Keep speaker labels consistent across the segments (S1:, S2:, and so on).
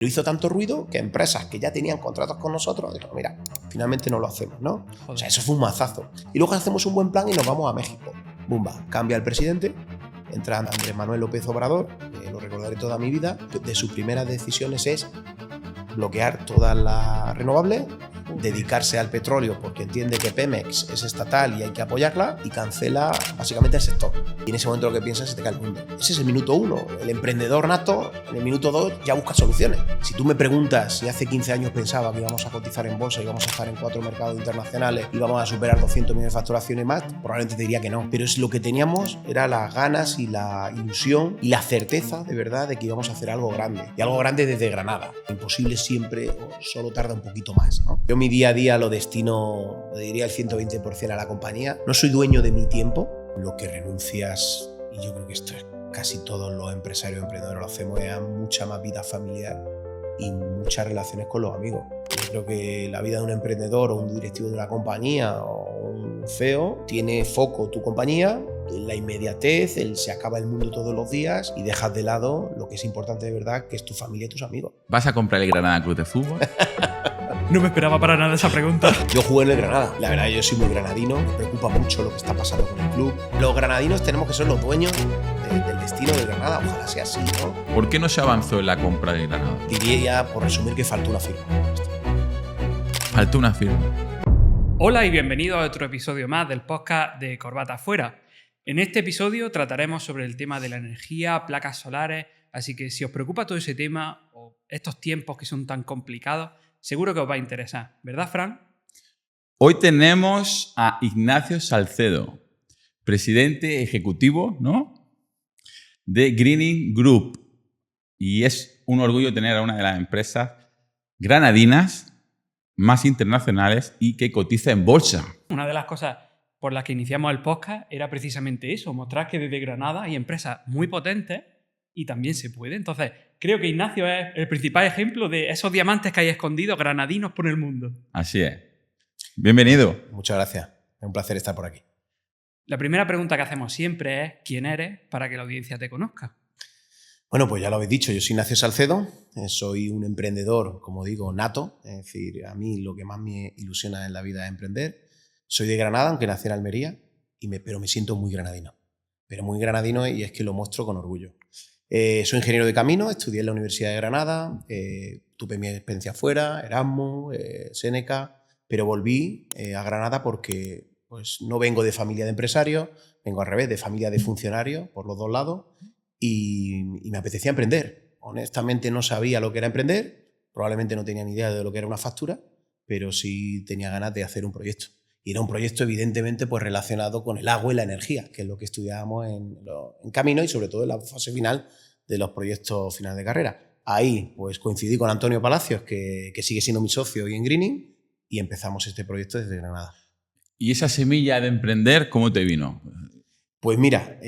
S1: Lo hizo tanto ruido que empresas que ya tenían contratos con nosotros dijeron, mira, finalmente no lo hacemos, ¿no? O sea, eso fue un mazazo. Y luego hacemos un buen plan y nos vamos a México. Bumba, cambia el presidente, entra Andrés Manuel López Obrador, lo recordaré toda mi vida. De sus primeras decisiones es bloquear todas las renovables, dedicarse al petróleo porque entiende que Pemex es estatal y hay que apoyarla, y cancela básicamente el sector. Y en ese momento lo que piensas es que te cae el mundo. Ese es el minuto 1. El emprendedor nato, en el minuto 2 ya busca soluciones. Si tú me preguntas si hace 15 años pensaba que íbamos a cotizar en bolsa, íbamos a estar en 4 mercados internacionales, íbamos a superar 200 millones de facturación y más, probablemente te diría que no. Pero es lo que teníamos, era las ganas y la ilusión y la certeza de verdad de que íbamos a hacer algo grande. Y algo grande desde Granada. Imposible siempre, o solo tarda un poquito más, ¿no? Yo mi día a día lo destino, lo diría el 120% a la compañía. No soy dueño de mi tiempo. Lo que renuncias, y yo creo que esto es casi todos los empresarios emprendedores lo hacemos, es a mucha más vida familiar y muchas relaciones con los amigos. Yo creo que la vida de un emprendedor o un directivo de una compañía o un CEO tiene foco tu compañía, la inmediatez, el se acaba el mundo todos los días y dejas de lado lo que es importante de verdad, que es tu familia y tus amigos.
S2: ¿Vas a comprar el Granada Club de Fútbol?
S3: No me esperaba para nada esa pregunta.
S1: Yo jugué en el Granada. La verdad, yo soy muy granadino. Me preocupa mucho lo que está pasando con el club. Los granadinos tenemos que ser los dueños del destino del Granada. Ojalá sea así, ¿no?
S2: ¿Por qué no se avanzó en la compra de Granada?
S1: Diría, por resumir, que faltó una firma.
S2: Faltó una firma.
S3: Hola y bienvenido a otro episodio más del podcast de Corbata Afuera. En este episodio trataremos sobre el tema de la energía, placas solares, así que si os preocupa todo ese tema o estos tiempos que son tan complicados, seguro que os va a interesar, ¿verdad, Fran?
S2: Hoy tenemos a Ignacio Salcedo, presidente ejecutivo, ¿no?, de Greening Group. Y es un orgullo tener a una de las empresas granadinas más internacionales y que cotiza en bolsa.
S3: Una de las cosas por las que iniciamos el podcast era precisamente eso, mostrar que desde Granada hay empresas muy potentes y también se puede. Entonces, creo que Ignacio es el principal ejemplo de esos diamantes que hay escondidos granadinos por el mundo.
S2: Así es. Bienvenido.
S1: Muchas gracias. Es un placer estar por aquí.
S3: La primera pregunta que hacemos siempre es ¿quién eres para que la audiencia te conozca?
S1: Bueno, pues ya lo habéis dicho, yo soy Ignacio Salcedo, soy un emprendedor, como digo, nato. Es decir, a mí lo que más me ilusiona en la vida es emprender. Soy de Granada, aunque nací en Almería, pero me siento muy granadino. Pero muy granadino, y es que lo muestro con orgullo. Soy ingeniero de camino, estudié en la Universidad de Granada, tuve mi experiencia fuera, Erasmus, Seneca, pero volví a Granada porque pues, no vengo de familia de empresarios, vengo al revés, de familia de funcionarios, por los dos lados, y me apetecía emprender. Honestamente no sabía lo que era emprender, probablemente no tenía ni idea de lo que era una factura, pero sí tenía ganas de hacer un proyecto. Y era un proyecto evidentemente pues, relacionado con el agua y la energía, que es lo que estudiábamos en camino y sobre todo en la fase final de los proyectos finales de carrera. Ahí pues, coincidí con Antonio Palacios, que sigue siendo mi socio hoy en Greening, y empezamos este proyecto desde Granada.
S2: ¿Y esa semilla de emprender cómo te vino?
S1: Pues mira,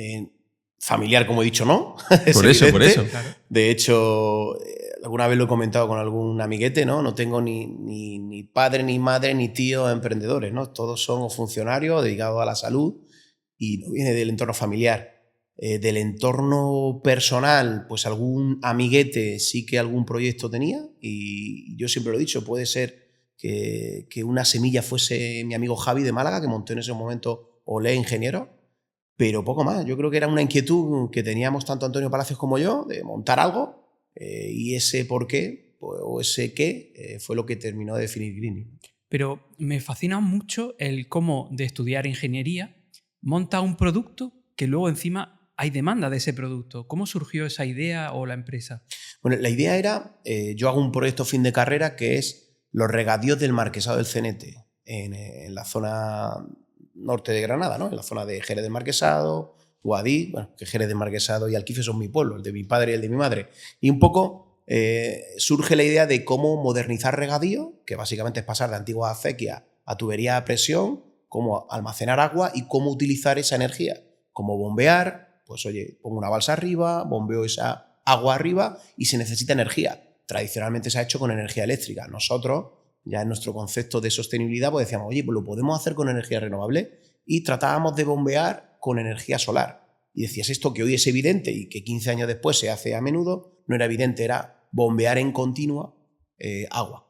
S1: familiar, como he dicho, no.
S2: Por eso.
S3: Claro.
S1: De hecho, alguna vez lo he comentado con algún amiguete, ¿no? No tengo ni padre, ni madre, ni tío emprendedores, ¿no? Todos son funcionarios dedicados a la salud y no viene del entorno familiar. Del entorno personal, pues algún amiguete sí que algún proyecto tenía, y yo siempre lo he dicho, puede ser que una semilla fuese mi amigo Javi de Málaga, que montó en ese momento Olé Ingeniero, pero poco más. Yo creo que era una inquietud que teníamos tanto Antonio Palacios como yo de montar algo, y ese por qué o ese qué fue lo que terminó de definir Greening.
S3: Pero me fascina mucho el cómo de estudiar ingeniería monta un producto que luego encima hay demanda de ese producto. ¿Cómo surgió esa idea o la empresa?
S1: Bueno, la idea era, yo hago un proyecto fin de carrera que es los regadíos del Marquesado del Cenete, en la zona norte de Granada, ¿no? En la zona de Jerez del Marquesado, Guadix, bueno, que Jerez del Marquesado y Alquife son mi pueblo, el de mi padre y el de mi madre. Y un poco surge la idea de cómo modernizar regadío, que básicamente es pasar de antiguas acequias a tubería a presión, cómo almacenar agua y cómo utilizar esa energía. Cómo bombear, pues oye, pongo una balsa arriba, bombeo esa agua arriba y se necesita energía. Tradicionalmente se ha hecho con energía eléctrica. Nosotros, ya en nuestro concepto de sostenibilidad, pues decíamos, oye, pues lo podemos hacer con energía renovable, y tratábamos de bombear con energía solar. Y decías, esto que hoy es evidente y que 15 años después se hace a menudo, no era evidente, era bombear en continua agua,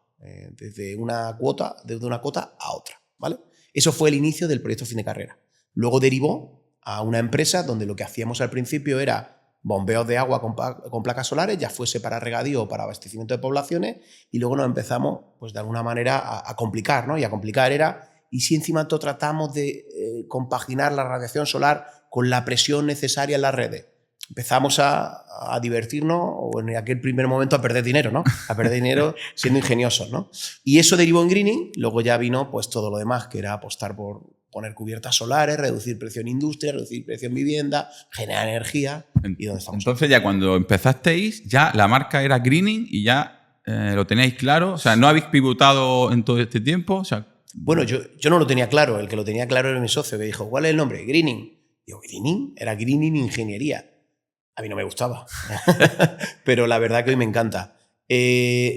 S1: desde una cota a otra, ¿vale? Eso fue el inicio del proyecto fin de carrera. Luego derivó a una empresa donde lo que hacíamos al principio era bombeos de agua con placas solares, ya fuese para regadío o para abastecimiento de poblaciones, y luego nos empezamos, pues de alguna manera, a complicar, ¿no? Y a complicar era, y si encima tratamos de compaginar la radiación solar con la presión necesaria en las redes. Empezamos a divertirnos, o en aquel primer momento a perder dinero, ¿no? A perder dinero siendo ingeniosos, ¿no? Y eso derivó en greening, luego ya vino pues todo lo demás, que era apostar por poner cubiertas solares, reducir precio en industria, reducir precio en vivienda, generar energía. ¿Y dónde estamos?
S2: Entonces ya cuando empezasteis, ya la marca era greening y ya lo teníais claro. O sea, ¿no habéis pivotado en todo este tiempo? O sea,
S1: bueno, yo no lo tenía claro. El que lo tenía claro era mi socio, que dijo, ¿cuál es el nombre? Greening. Digo, ¿greening? Era greening ingeniería. A mí no me gustaba, pero la verdad que hoy me encanta.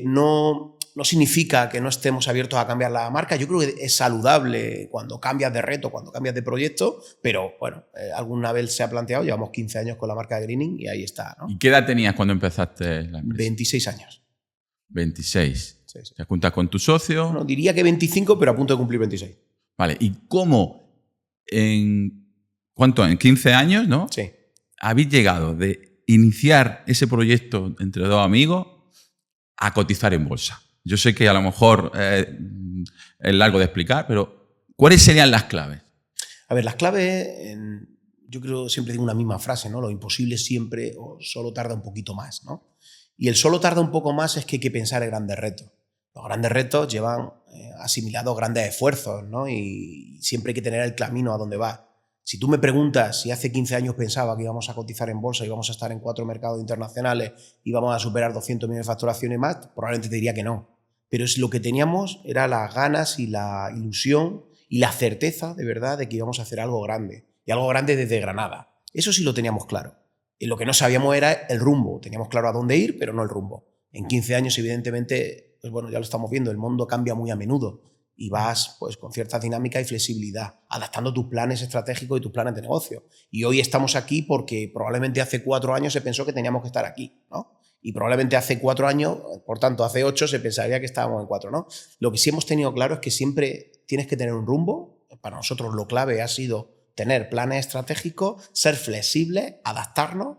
S1: No significa que no estemos abiertos a cambiar la marca. Yo creo que es saludable cuando cambias de reto, cuando cambias de proyecto, pero bueno, alguna vez se ha planteado, llevamos 15 años con la marca de Greening y ahí está, ¿no?
S2: ¿Y qué edad tenías cuando empezaste la empresa?
S1: 26 años.
S2: 26.
S1: Sí, sí.
S2: ¿Te juntas con tu socio?
S1: No, diría que 25, pero a punto de cumplir 26.
S2: Vale, ¿y cómo ¿cuánto? En 15 años, ¿no?
S1: Sí.
S2: Habéis llegado de iniciar ese proyecto entre dos amigos a cotizar en bolsa? Yo sé que a lo mejor es largo de explicar, pero ¿cuáles serían las claves?
S1: A ver, las claves, yo creo, siempre digo una misma frase, ¿no? Lo imposible siempre o solo tarda un poquito más, ¿no? Y el solo tarda un poco más es que hay que pensar en grandes retos. Los grandes retos llevan asimilados grandes esfuerzos, ¿no? Y siempre hay que tener el camino a dónde va. Si tú me preguntas si hace 15 años pensaba que íbamos a cotizar en bolsa, íbamos a estar en 4 mercados internacionales, íbamos a superar 200 millones de facturación y más, probablemente te diría que no. Pero lo que teníamos era las ganas y la ilusión y la certeza de verdad de que íbamos a hacer algo grande. Y algo grande desde Granada. Eso sí lo teníamos claro. Y lo que no sabíamos era el rumbo. Teníamos claro a dónde ir, pero no el rumbo. En 15 años, evidentemente, pues bueno, ya lo estamos viendo, el mundo cambia muy a menudo. Y vas pues con cierta dinámica y flexibilidad, adaptando tus planes estratégicos y tus planes de negocio. Y hoy estamos aquí porque probablemente hace 4 años se pensó que teníamos que estar aquí, ¿no? Y probablemente hace 4 años, por tanto hace 8 se pensaría que estábamos en 4, ¿no? Lo que sí hemos tenido claro es que siempre tienes que tener un rumbo. Para nosotros lo clave ha sido tener planes estratégicos, ser flexibles, adaptarnos,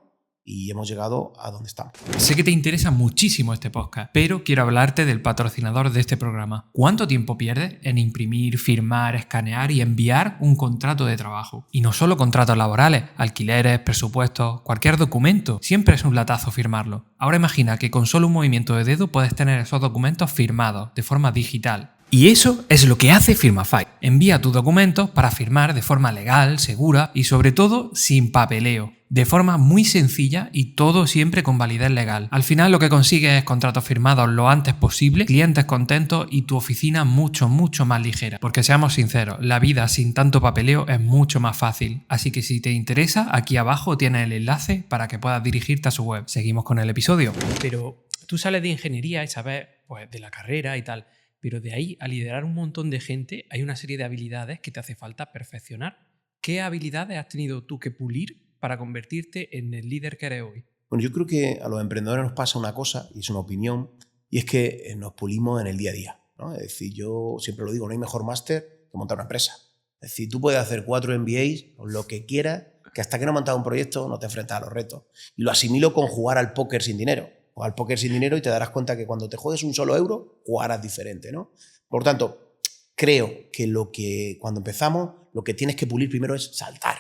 S1: y hemos llegado a donde estamos.
S3: Sé que te interesa muchísimo este podcast, pero quiero hablarte del patrocinador de este programa. ¿Cuánto tiempo pierdes en imprimir, firmar, escanear y enviar un contrato de trabajo? Y no solo contratos laborales, alquileres, presupuestos, cualquier documento. Siempre es un latazo firmarlo. Ahora imagina que con solo un movimiento de dedo puedes tener esos documentos firmados de forma digital. Y eso es lo que hace Firmafy. Envía tus documentos para firmar de forma legal, segura y sobre todo sin papeleo. De forma muy sencilla y todo siempre con validez legal. Al final lo que consigues es contratos firmados lo antes posible, clientes contentos y tu oficina mucho más ligera. Porque seamos sinceros, la vida sin tanto papeleo es mucho más fácil. Así que si te interesa, aquí abajo tienes el enlace para que puedas dirigirte a su web. Seguimos con el episodio. Pero tú sales de ingeniería y sabes pues, de la carrera y tal. Pero de ahí a liderar un montón de gente hay una serie de habilidades que te hace falta perfeccionar. ¿Qué habilidades has tenido tú que pulir para convertirte en el líder que eres hoy?
S1: Bueno, yo creo que a los emprendedores nos pasa una cosa, y es una opinión, y es que nos pulimos en el día a día, ¿no? Es decir, yo siempre lo digo, no hay mejor máster que montar una empresa. Es decir, tú puedes hacer 4 MBAs o lo que quieras, que hasta que no has montado un proyecto no te enfrentas a los retos. Y lo asimilo con jugar al póker sin dinero. Jugar al póker sin dinero y te darás cuenta que cuando te juegues un solo euro, jugarás diferente, ¿no? Por tanto, creo que cuando empezamos, lo que tienes que pulir primero es saltar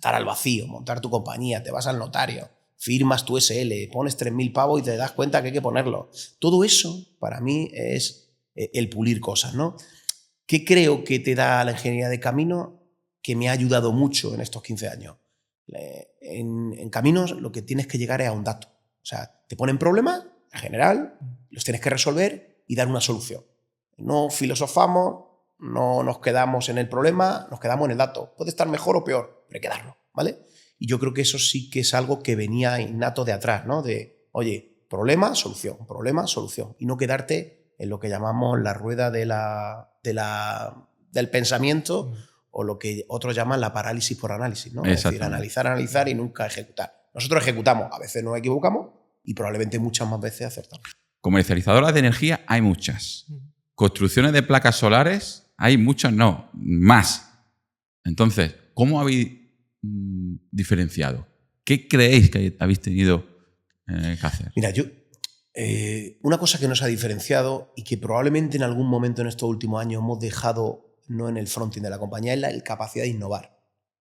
S1: al vacío, montar tu compañía, te vas al notario, firmas tu SL, pones 3.000 pavos y te das cuenta que hay que ponerlo. Todo eso, para mí, es el pulir cosas, ¿no? ¿Qué creo que te da la ingeniería de camino que me ha ayudado mucho en estos 15 años? En caminos lo que tienes que llegar es a un dato. O sea, te ponen problemas, en general, los tienes que resolver y dar una solución. No filosofamos, no nos quedamos en el problema, nos quedamos en el dato. Puede estar mejor o peor, pero hay que darlo, ¿vale? Y yo creo que eso sí que es algo que venía innato de atrás, ¿no? De, oye, problema, solución, y no quedarte en lo que llamamos la rueda del pensamiento o lo que otros llaman la parálisis por análisis, ¿no? Es decir, analizar y nunca ejecutar. Nosotros ejecutamos, a veces nos equivocamos, y probablemente muchas más veces acertamos.
S2: Comercializadoras de energía hay muchas. Construcciones de placas solares hay muchas, no, más. Entonces, ¿cómo habéis diferenciado? ¿Qué creéis que habéis tenido que hacer?
S1: Mira, una cosa que nos ha diferenciado y que probablemente en algún momento en estos últimos años hemos dejado no en el fronting de la compañía es la capacidad de innovar,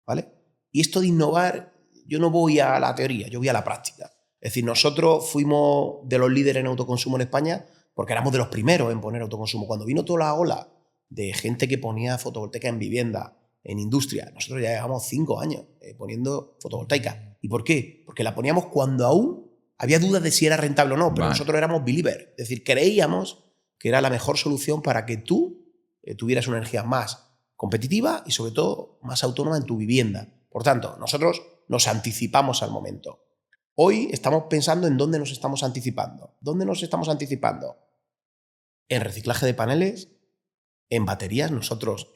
S1: ¿vale? Y esto de innovar, yo no voy a la teoría, yo voy a la práctica. Es decir, nosotros fuimos de los líderes en autoconsumo en España porque éramos de los primeros en poner autoconsumo. Cuando vino toda la ola de gente que ponía fotovoltaica en vivienda, en industria, nosotros ya llevamos 5 años poniendo fotovoltaica. ¿Y por qué? Porque la poníamos cuando aún había dudas de si era rentable o no, pero nosotros éramos believers. Es decir, creíamos que era la mejor solución para que tú tuvieras una energía más competitiva y sobre todo más autónoma en tu vivienda. Por tanto, nosotros nos anticipamos al momento. Hoy estamos pensando en dónde nos estamos anticipando. ¿Dónde nos estamos anticipando? En reciclaje de paneles, en baterías. Nosotros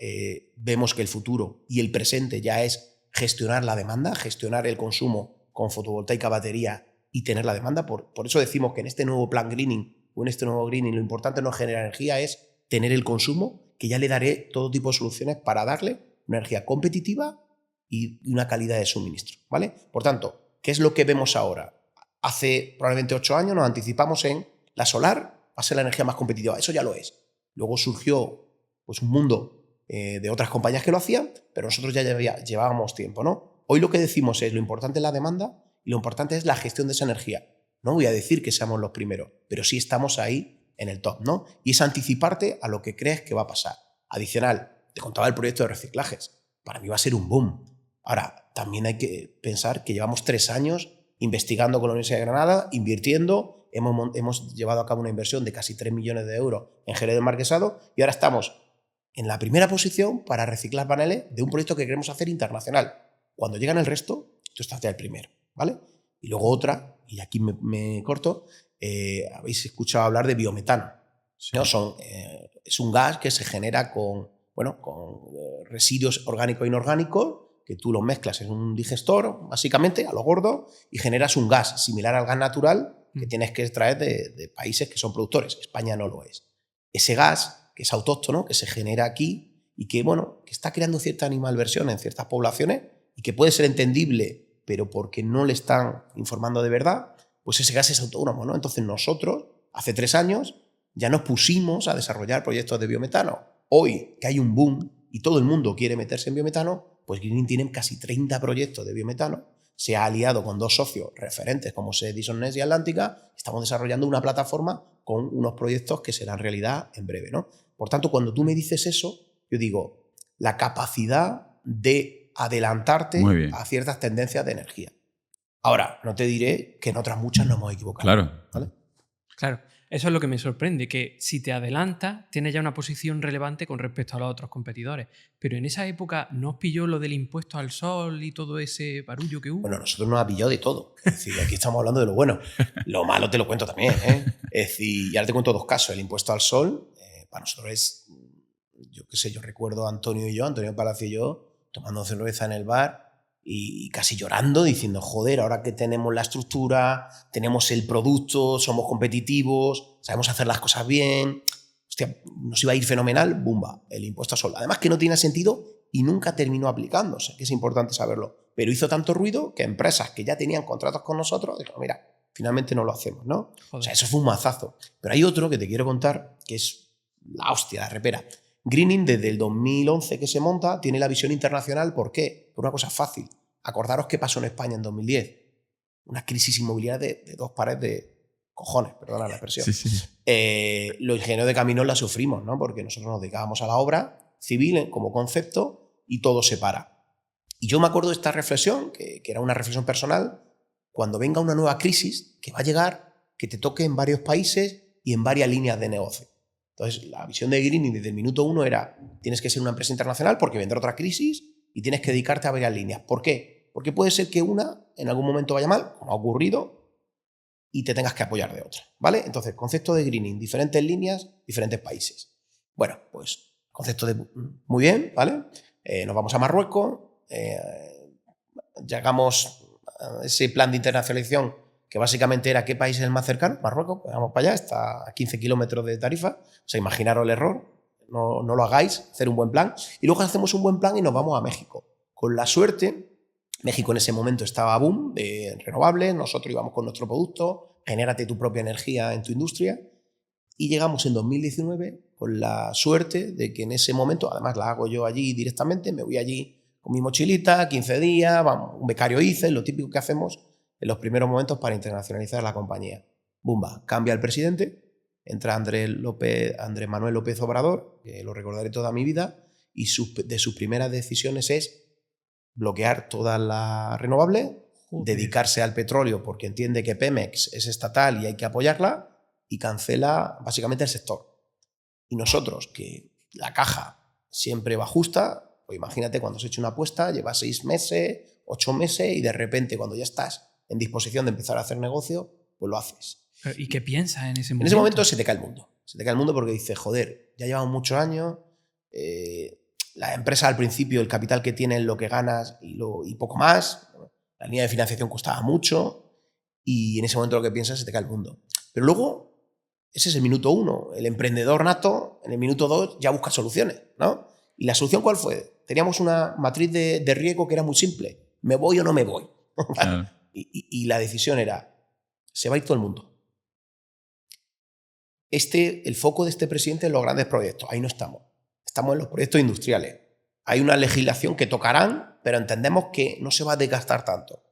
S1: vemos que el futuro y el presente ya es gestionar la demanda, gestionar el consumo con fotovoltaica, batería y tener la demanda. Por eso decimos que en este nuevo plan greening o en este nuevo greening lo importante no es generar energía, es tener el consumo, que ya le daré todo tipo de soluciones para darle una energía competitiva y una calidad de suministro, ¿vale? Por tanto, ¿qué es lo que vemos ahora? Hace probablemente 8 años nos anticipamos en la solar va a ser la energía más competitiva. Eso ya lo es. Luego surgió pues, un mundo de otras compañías que lo hacían, pero nosotros ya llevábamos tiempo, ¿no? Hoy lo que decimos es lo importante es la demanda y lo importante es la gestión de esa energía. No voy a decir que seamos los primeros, pero sí estamos ahí en el top, ¿no? Y es anticiparte a lo que crees que va a pasar. Adicional, te contaba el proyecto de reciclajes. Para mí va a ser un boom. Ahora, también hay que pensar que llevamos 3 años investigando con la Universidad de Granada, invirtiendo, hemos llevado a cabo una inversión de casi 3 millones de euros en Jerez del Marquesado y ahora estamos en la primera posición para reciclar paneles de un proyecto que queremos hacer internacional. Cuando llegan el resto, tú estás ya el primero, ¿vale? Y luego otra, y aquí me corto, habéis escuchado hablar de biometano. Sí. ¿No? Es un gas que se genera con residuos orgánicos e inorgánicos, que tú los mezclas en un digestor, básicamente, a lo gordo, y generas un gas similar al gas natural que tienes que extraer de países que son productores. España no lo es. Ese gas, que es autóctono, que se genera aquí y que, que está creando cierta animalversión en ciertas poblaciones y que puede ser entendible, pero porque no le están informando de verdad, pues ese gas es autónomo, ¿no? Entonces nosotros, hace 3 años, ya nos pusimos a desarrollar proyectos de biometano. Hoy, que hay un boom y todo el mundo quiere meterse en biometano, pues Greening tiene casi 30 proyectos de biometano, se ha aliado con 2 socios referentes como Edison Nest y Atlántica, estamos desarrollando una plataforma con unos proyectos que serán realidad en breve, ¿no? Por tanto, cuando tú me dices eso, yo digo, la capacidad de adelantarte a ciertas tendencias de energía. Ahora, no te diré que en otras muchas nos hemos equivocado.
S2: Claro.
S1: ¿Vale?
S3: Claro. Eso es lo que me sorprende, que si te adelantas, tienes ya una posición relevante con respecto a los otros competidores. Pero en esa época, ¿no os pilló lo del impuesto al sol y todo ese barullo que hubo?
S1: Bueno, nosotros nos ha pillado de todo. Es decir, aquí estamos hablando de lo bueno. Lo malo te lo cuento también, ¿eh? Es decir, y ahora te cuento 2 casos. El impuesto al sol, para nosotros es, yo qué sé, yo recuerdo a Antonio Palacio y yo, tomando cerveza en el bar y casi llorando, diciendo, joder, ahora que tenemos la estructura, tenemos el producto, somos competitivos, sabemos hacer las cosas bien, hostia, nos iba a ir fenomenal, bumba, el impuesto al sol. Además que no tiene sentido y nunca terminó aplicándose, que es importante saberlo. Pero hizo tanto ruido que empresas que ya tenían contratos con nosotros dijeron, mira, finalmente no lo hacemos, ¿no? Joder. O sea, eso fue un mazazo. Pero hay otro que te quiero contar que es la hostia, la repera. Greening, desde el 2011 que se monta, tiene la visión internacional. ¿Por qué? Por una cosa fácil. Acordaros qué pasó en España en 2010. Una crisis inmobiliaria de 2 pares de cojones, perdona la expresión.
S2: Sí.
S1: Los ingenieros de caminos la sufrimos, ¿no? Porque nosotros nos dedicábamos a la obra civil como concepto y todo se para. Y yo me acuerdo de esta reflexión, que era una reflexión personal, cuando venga una nueva crisis que va a llegar, que te toque en varios países y en varias líneas de negocio. Entonces, la visión de Greening desde el minuto 1 era, tienes que ser una empresa internacional porque vendrá otra crisis y tienes que dedicarte a varias líneas. ¿Por qué? Porque puede ser que una en algún momento vaya mal, como ha ocurrido, y te tengas que apoyar de otra, ¿vale? Entonces, concepto de Greening, diferentes líneas, diferentes países. Bueno, pues, concepto de muy bien, ¿vale? Nos vamos a Marruecos, llegamos a ese plan de internacionalización que básicamente era ¿qué país es el más cercano? Marruecos, pues vamos para allá, está a 15 kilómetros de Tarifa. O sea, imaginaros el error, no lo hagáis, hacer un buen plan. Y luego hacemos un buen plan y nos vamos a México. Con la suerte, México en ese momento estaba boom de renovables, nosotros íbamos con nuestro producto, genérate tu propia energía en tu industria. Y llegamos en 2019 con la suerte de que en ese momento, además la hago yo allí directamente, me voy allí con mi mochilita, 15 días, vamos, un becario hice, lo típico que hacemos en los primeros momentos para internacionalizar la compañía. Bumba, cambia el presidente, entra Andrés Manuel López Obrador, que lo recordaré toda mi vida, y de sus primeras decisiones es bloquear todas las renovables, dedicarse al petróleo porque entiende que Pemex es estatal y hay que apoyarla, y cancela básicamente el sector. Y nosotros, que la caja siempre va justa, pues imagínate cuando se echa una apuesta, llevas 6 meses, 8 meses y de repente cuando ya estás en disposición de empezar a hacer negocio, pues lo haces.
S3: ¿Y qué piensas en ese momento?
S1: En ese momento se te cae el mundo. Se te cae el mundo porque dices, joder, ya llevamos muchos años, la empresa al principio, el capital que tienes, lo que ganas y poco más, la línea de financiación costaba mucho y en ese momento lo que piensas se te cae el mundo. Pero luego, ese es el minuto 1. El emprendedor nato, en el minuto 2 ya busca soluciones, ¿no? ¿Y la solución cuál fue? Teníamos una matriz de riesgo que era muy simple. ¿Me voy o no me voy?
S2: Claro.
S1: Y la decisión era, se va a ir todo el mundo. El foco de este presidente es los grandes proyectos. Ahí no estamos. Estamos en los proyectos industriales. Hay una legislación que tocarán, pero entendemos que no se va a desgastar tanto.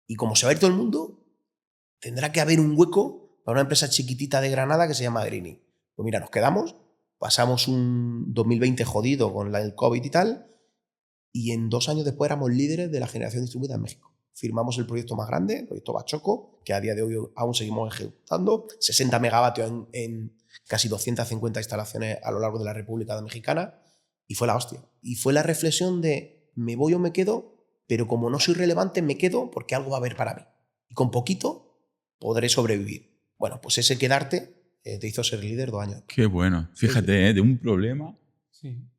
S1: Y como se va a ir todo el mundo, tendrá que haber un hueco para una empresa chiquitita de Granada que se llama Greening. Pues mira, nos quedamos, pasamos un 2020 jodido con el COVID y tal, y en 2 años después éramos líderes de la generación distribuida en México. Firmamos el proyecto más grande, el proyecto Bachoco, que a día de hoy aún seguimos ejecutando, 60 megavatios en casi 250 instalaciones a lo largo de la República Mexicana, y fue la hostia. Y fue la reflexión de me voy o me quedo, pero como no soy relevante me quedo porque algo va a haber para mí. Y con poquito podré sobrevivir. Bueno, pues ese quedarte te hizo ser líder 2 años.
S2: Qué bueno. Fíjate, de un problema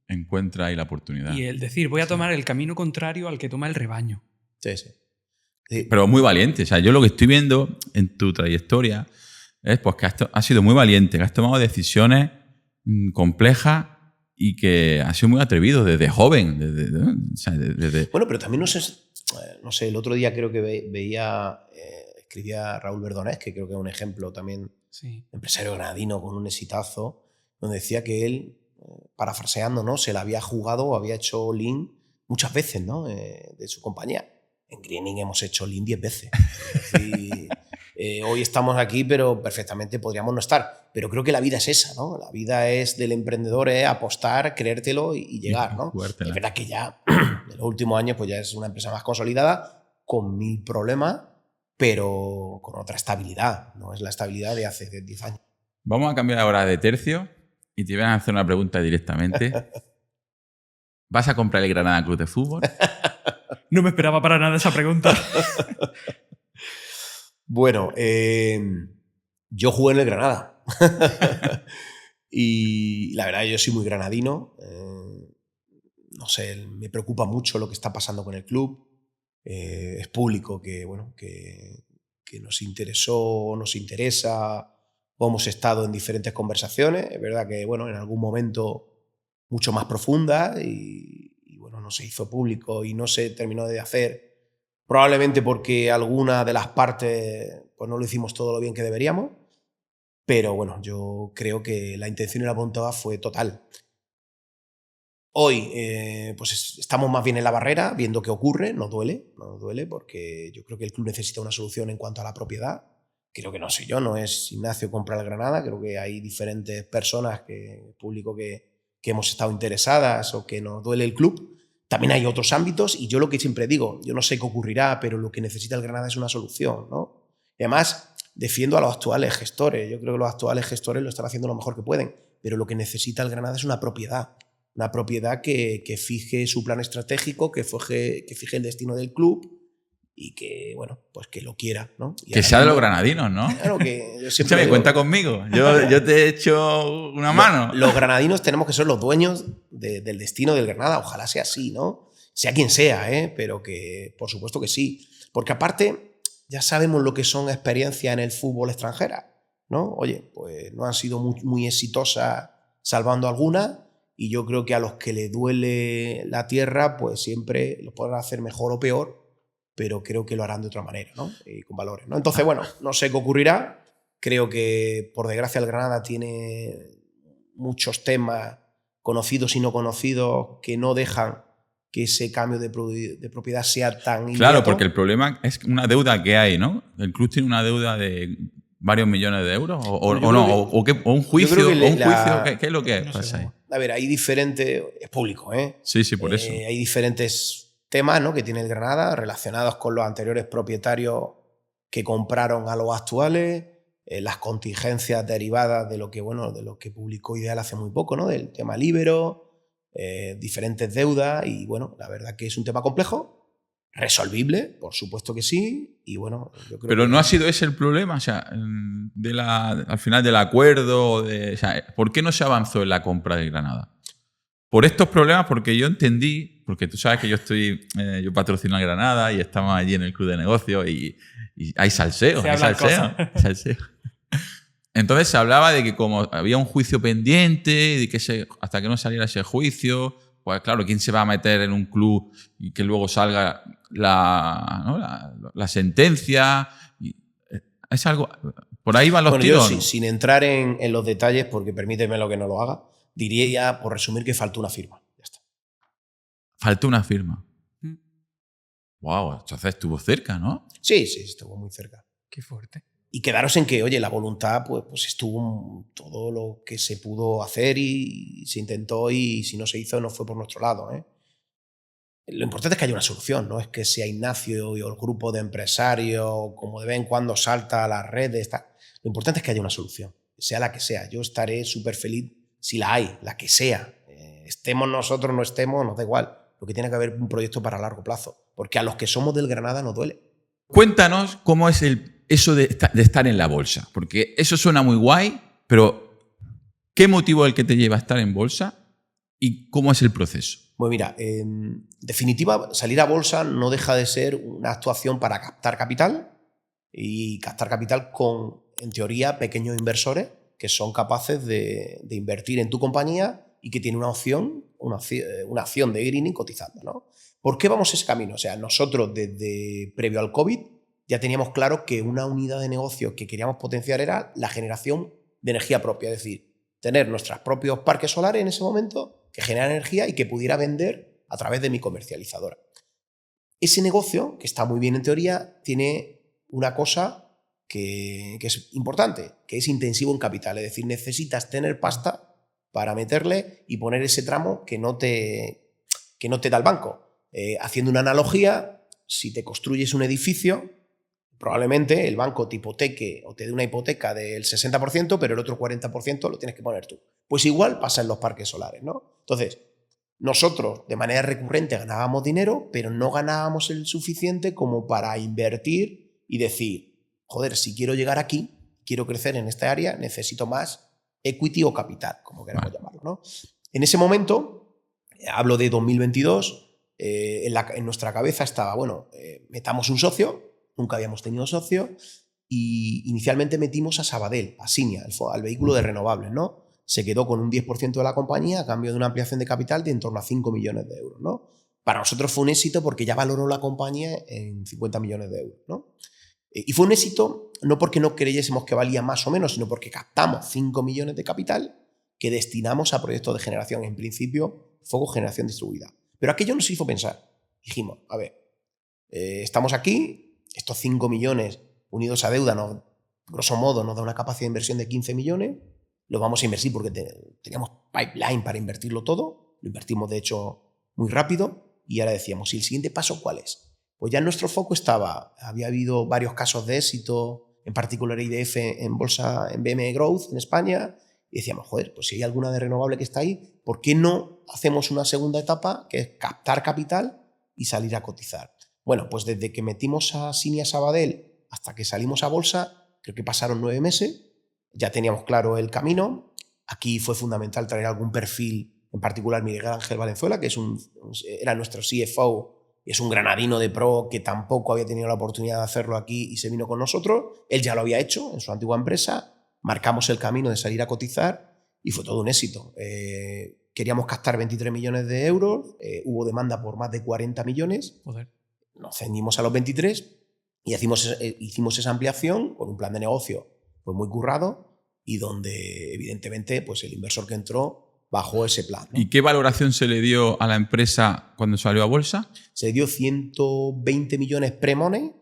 S2: encuentra ahí la oportunidad.
S3: Y el decir, voy a tomar el camino contrario al que toma el rebaño.
S1: Sí, sí.
S2: Pero muy valiente. O sea, yo lo que estoy viendo en tu trayectoria es pues, que has sido muy valiente, que has tomado decisiones complejas y que has sido muy atrevido desde joven.
S1: Bueno, pero también no sé, el otro día creo que veía, escribía Raúl Verdonés, que creo que es un ejemplo también, empresario granadino con un exitazo, donde decía que él, parafraseando, ¿no? Se la había jugado o había hecho lean muchas veces, ¿no? De su compañía. En Greening hemos hecho lean 10 veces. Es decir, hoy estamos aquí, pero perfectamente podríamos no estar. Pero creo que la vida es esa, ¿no? La vida es del emprendedor, es apostar, creértelo y llegar, ¿no? Es verdad que ya en los últimos años pues ya es una empresa más consolidada, con 1000 problemas, pero con otra estabilidad. No es la estabilidad de hace 10 años.
S2: Vamos a cambiar ahora de tercio y te voy a hacer una pregunta directamente. ¿Vas a comprar el Granada Club de Fútbol?
S3: No me esperaba para nada esa pregunta.
S1: Bueno, yo jugué en el Granada. Y la verdad, yo soy muy granadino. No sé, me preocupa mucho lo que está pasando con el club. Es público que, bueno, que nos interesó, nos interesa, o hemos estado en diferentes conversaciones. Es verdad que, bueno, en algún momento mucho más profunda y bueno, no se hizo público y no se terminó de hacer, probablemente porque alguna de las partes pues no lo hicimos todo lo bien que deberíamos, pero bueno, yo creo que la intención y la voluntad fue total. Hoy pues estamos más bien en la barrera, viendo qué ocurre, nos duele porque yo creo que el club necesita una solución en cuanto a la propiedad. Creo que no soy yo, no es Ignacio compra el Granada, creo que hay diferentes personas, público que hemos estado interesadas o que nos duele el club. También hay otros ámbitos y yo lo que siempre digo, yo no sé qué ocurrirá, pero lo que necesita el Granada es una solución, ¿no? Y además, defiendo a los actuales gestores. Yo creo que los actuales gestores lo están haciendo lo mejor que pueden, pero lo que necesita el Granada es una propiedad que fije su plan estratégico, que fije el destino del club y que, bueno, pues que lo quiera, ¿no? Y
S2: que sea de los granadinos, ¿no?
S1: Claro que yo siempre
S2: digo, cuenta conmigo. Yo te he hecho una mano.
S1: Los granadinos tenemos que ser los dueños del destino del Granada. Ojalá sea así, ¿no? Sea quien sea, pero que por supuesto que sí. Porque aparte, ya sabemos lo que son experiencias en el fútbol extranjera, ¿no? Oye, pues no han sido muy exitosas, salvando algunas, y yo creo que a los que les duele la tierra, pues siempre lo podrán hacer mejor o peor, pero creo que lo harán de otra manera, ¿no? Y con valores, ¿no? Entonces, bueno, no sé qué ocurrirá. Creo que, por desgracia, el Granada tiene muchos temas conocidos y no conocidos que no dejan que ese cambio de propiedad sea tan inmediato.
S2: Claro, porque el problema es una deuda que hay, ¿no? El club tiene una deuda de varios millones de euros o un juicio, ¿qué es lo que pasa ahí?
S1: A ver, hay diferentes... Es público, ¿eh?
S2: Sí, por eso.
S1: Hay diferentes temas, ¿no?, que tiene el Granada relacionados con los anteriores propietarios que compraron a los actuales, las contingencias derivadas de lo que, bueno, de lo que publicó Ideal hace muy poco, ¿no?, del tema Libero, diferentes deudas, y bueno, la verdad que es un tema complejo, resolvible, por supuesto que sí, y bueno, yo creo.
S2: Pero no ha sido ese el problema, o sea, al final del acuerdo, o sea, ¿por qué no se avanzó en la compra de Granada? Por estos problemas, porque yo entendí, porque tú sabes que yo patrocino a Granada y estamos allí en el club de negocios y hay salseo, salseo. Entonces se hablaba de que como había un juicio pendiente, de que hasta que no saliera ese juicio, pues claro, ¿quién se va a meter en un club y que luego salga la sentencia? Es algo. Por ahí van los tiros.
S1: Yo, sin entrar en los detalles, porque permíteme lo que no lo haga, diría ya, por resumir, que faltó una firma. Ya está.
S2: Faltó una firma. Wow, entonces estuvo cerca, ¿no?
S1: Sí, estuvo muy cerca.
S3: Qué fuerte.
S1: Y quedaros en que, oye, la voluntad pues estuvo todo lo que se pudo hacer y se intentó, y si no se hizo no fue por nuestro lado, ¿eh? Lo importante es que haya una solución, no es que sea Ignacio y el grupo de empresarios, como de vez en cuando salta a las redes. Lo importante es que haya una solución, sea la que sea. Yo estaré súper feliz si la hay, la que sea. Estemos nosotros, no estemos, nos da igual. Lo que tiene que haber un proyecto para largo plazo, porque a los que somos del Granada nos duele.
S2: Cuéntanos cómo es eso de estar en la bolsa, porque eso suena muy guay, pero ¿qué motivo es el que te lleva a estar en bolsa y cómo es el proceso?
S1: Pues mira, en definitiva, salir a bolsa no deja de ser una actuación para captar capital, y captar capital con, en teoría, pequeños inversores que son capaces de invertir en tu compañía y que tienen una acción de greening cotizando, ¿no? ¿Por qué vamos ese camino? O sea, nosotros desde previo al COVID ya teníamos claro que una unidad de negocio que queríamos potenciar era la generación de energía propia, es decir, tener nuestros propios parques solares en ese momento que generan energía y que pudiera vender a través de mi comercializadora. Ese negocio, que está muy bien en teoría, tiene una cosa que es importante, que es intensivo en capital, es decir, necesitas tener pasta para meterle y poner ese tramo que no te da el banco. Haciendo una analogía, si te construyes un edificio, probablemente el banco te hipoteque o te dé una hipoteca del 60%, pero el otro 40% lo tienes que poner tú. Pues igual pasa en los parques solares, ¿no? Entonces, nosotros de manera recurrente ganábamos dinero, pero no ganábamos el suficiente como para invertir y decir, joder, si quiero llegar aquí, quiero crecer en esta área, necesito más equity o capital, como queramos llamarlo, ¿no? En ese momento, hablo de 2022, en nuestra cabeza estaba, bueno, metamos un socio. Nunca habíamos tenido socio, y inicialmente metimos a Sabadell, a Cinia, al vehículo de renovables, ¿no? Se quedó con un 10% de la compañía a cambio de una ampliación de capital de en torno a 5 millones de euros, ¿no? Para nosotros fue un éxito porque ya valoró la compañía en 50 millones de euros, ¿no? Y fue un éxito no porque no creyésemos que valía más o menos, sino porque captamos 5 millones de capital que destinamos a proyectos de generación, en principio, foco generación distribuida. Pero aquello nos hizo pensar. Dijimos, a ver, estamos aquí. Estos 5 millones unidos a deuda, grosso modo, nos da una capacidad de inversión de 15 millones. Lo vamos a invertir porque teníamos pipeline para invertirlo todo. Lo invertimos, de hecho, muy rápido. Y ahora decíamos, ¿y el siguiente paso cuál es? Pues ya nuestro foco había habido varios casos de éxito, en particular IDF en bolsa, en BM Growth en España. Y decíamos, joder, pues si hay alguna de renovable que está ahí, ¿por qué no hacemos una segunda etapa, que es captar capital y salir a cotizar? Bueno, pues desde que metimos a Cinia Sabadell hasta que salimos a bolsa, creo que pasaron 9 meses, ya teníamos claro el camino. Aquí fue fundamental traer algún perfil, en particular Miguel Ángel Valenzuela, que era nuestro CFO es un granadino de pro que tampoco había tenido la oportunidad de hacerlo aquí y se vino con nosotros. Él ya lo había hecho en su antigua empresa, marcamos el camino de salir a cotizar y fue todo un éxito. Queríamos captar 23 millones de euros, hubo demanda por más de 40 millones,
S3: Joder.
S1: nos ceñimos a los 23 y hicimos esa ampliación con un plan de negocio pues muy currado y donde evidentemente pues el inversor que entró bajó ese plan, ¿no?
S2: ¿Y qué valoración se le dio a la empresa cuando salió a bolsa?
S1: Se dio 120 millones pre-money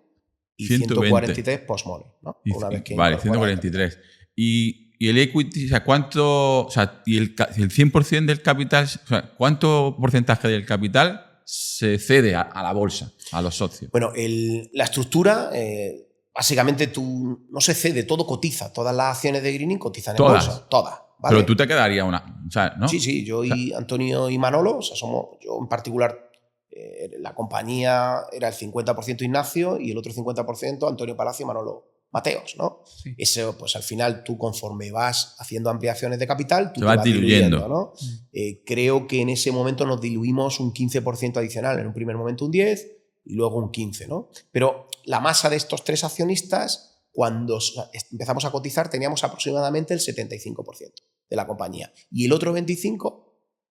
S1: y
S2: 120.
S1: 143 post-money, ¿no? Una vez que
S2: Vale,
S1: incorpora el
S2: 143. Y el equity, o sea, ¿cuánto, o sea, y el 100% del capital, o sea, cuánto porcentaje del capital se cede a la bolsa, a los socios?
S1: Bueno, la estructura, básicamente no se cede, todo cotiza. Todas las acciones de Greening cotizan en
S2: ¿Todas?
S1: bolsa. Todas. ¿Vale?
S2: Pero tú te quedarías una, o sea, ¿no?
S1: Sí, yo y Antonio y Manolo, o sea, yo en particular, la compañía era el 50% Ignacio y el otro 50% Antonio Palacio y Manolo Mateos, ¿no?
S3: Sí.
S1: Eso, pues al final tú conforme vas haciendo ampliaciones de capital, tú
S2: te vas diluyendo,
S1: ¿no? Creo que en ese momento nos diluimos un 15% adicional, en un primer momento un 10% y luego un 15%, ¿no? Pero la masa de estos tres accionistas, cuando empezamos a cotizar, teníamos aproximadamente el 75% de la compañía y el otro 25%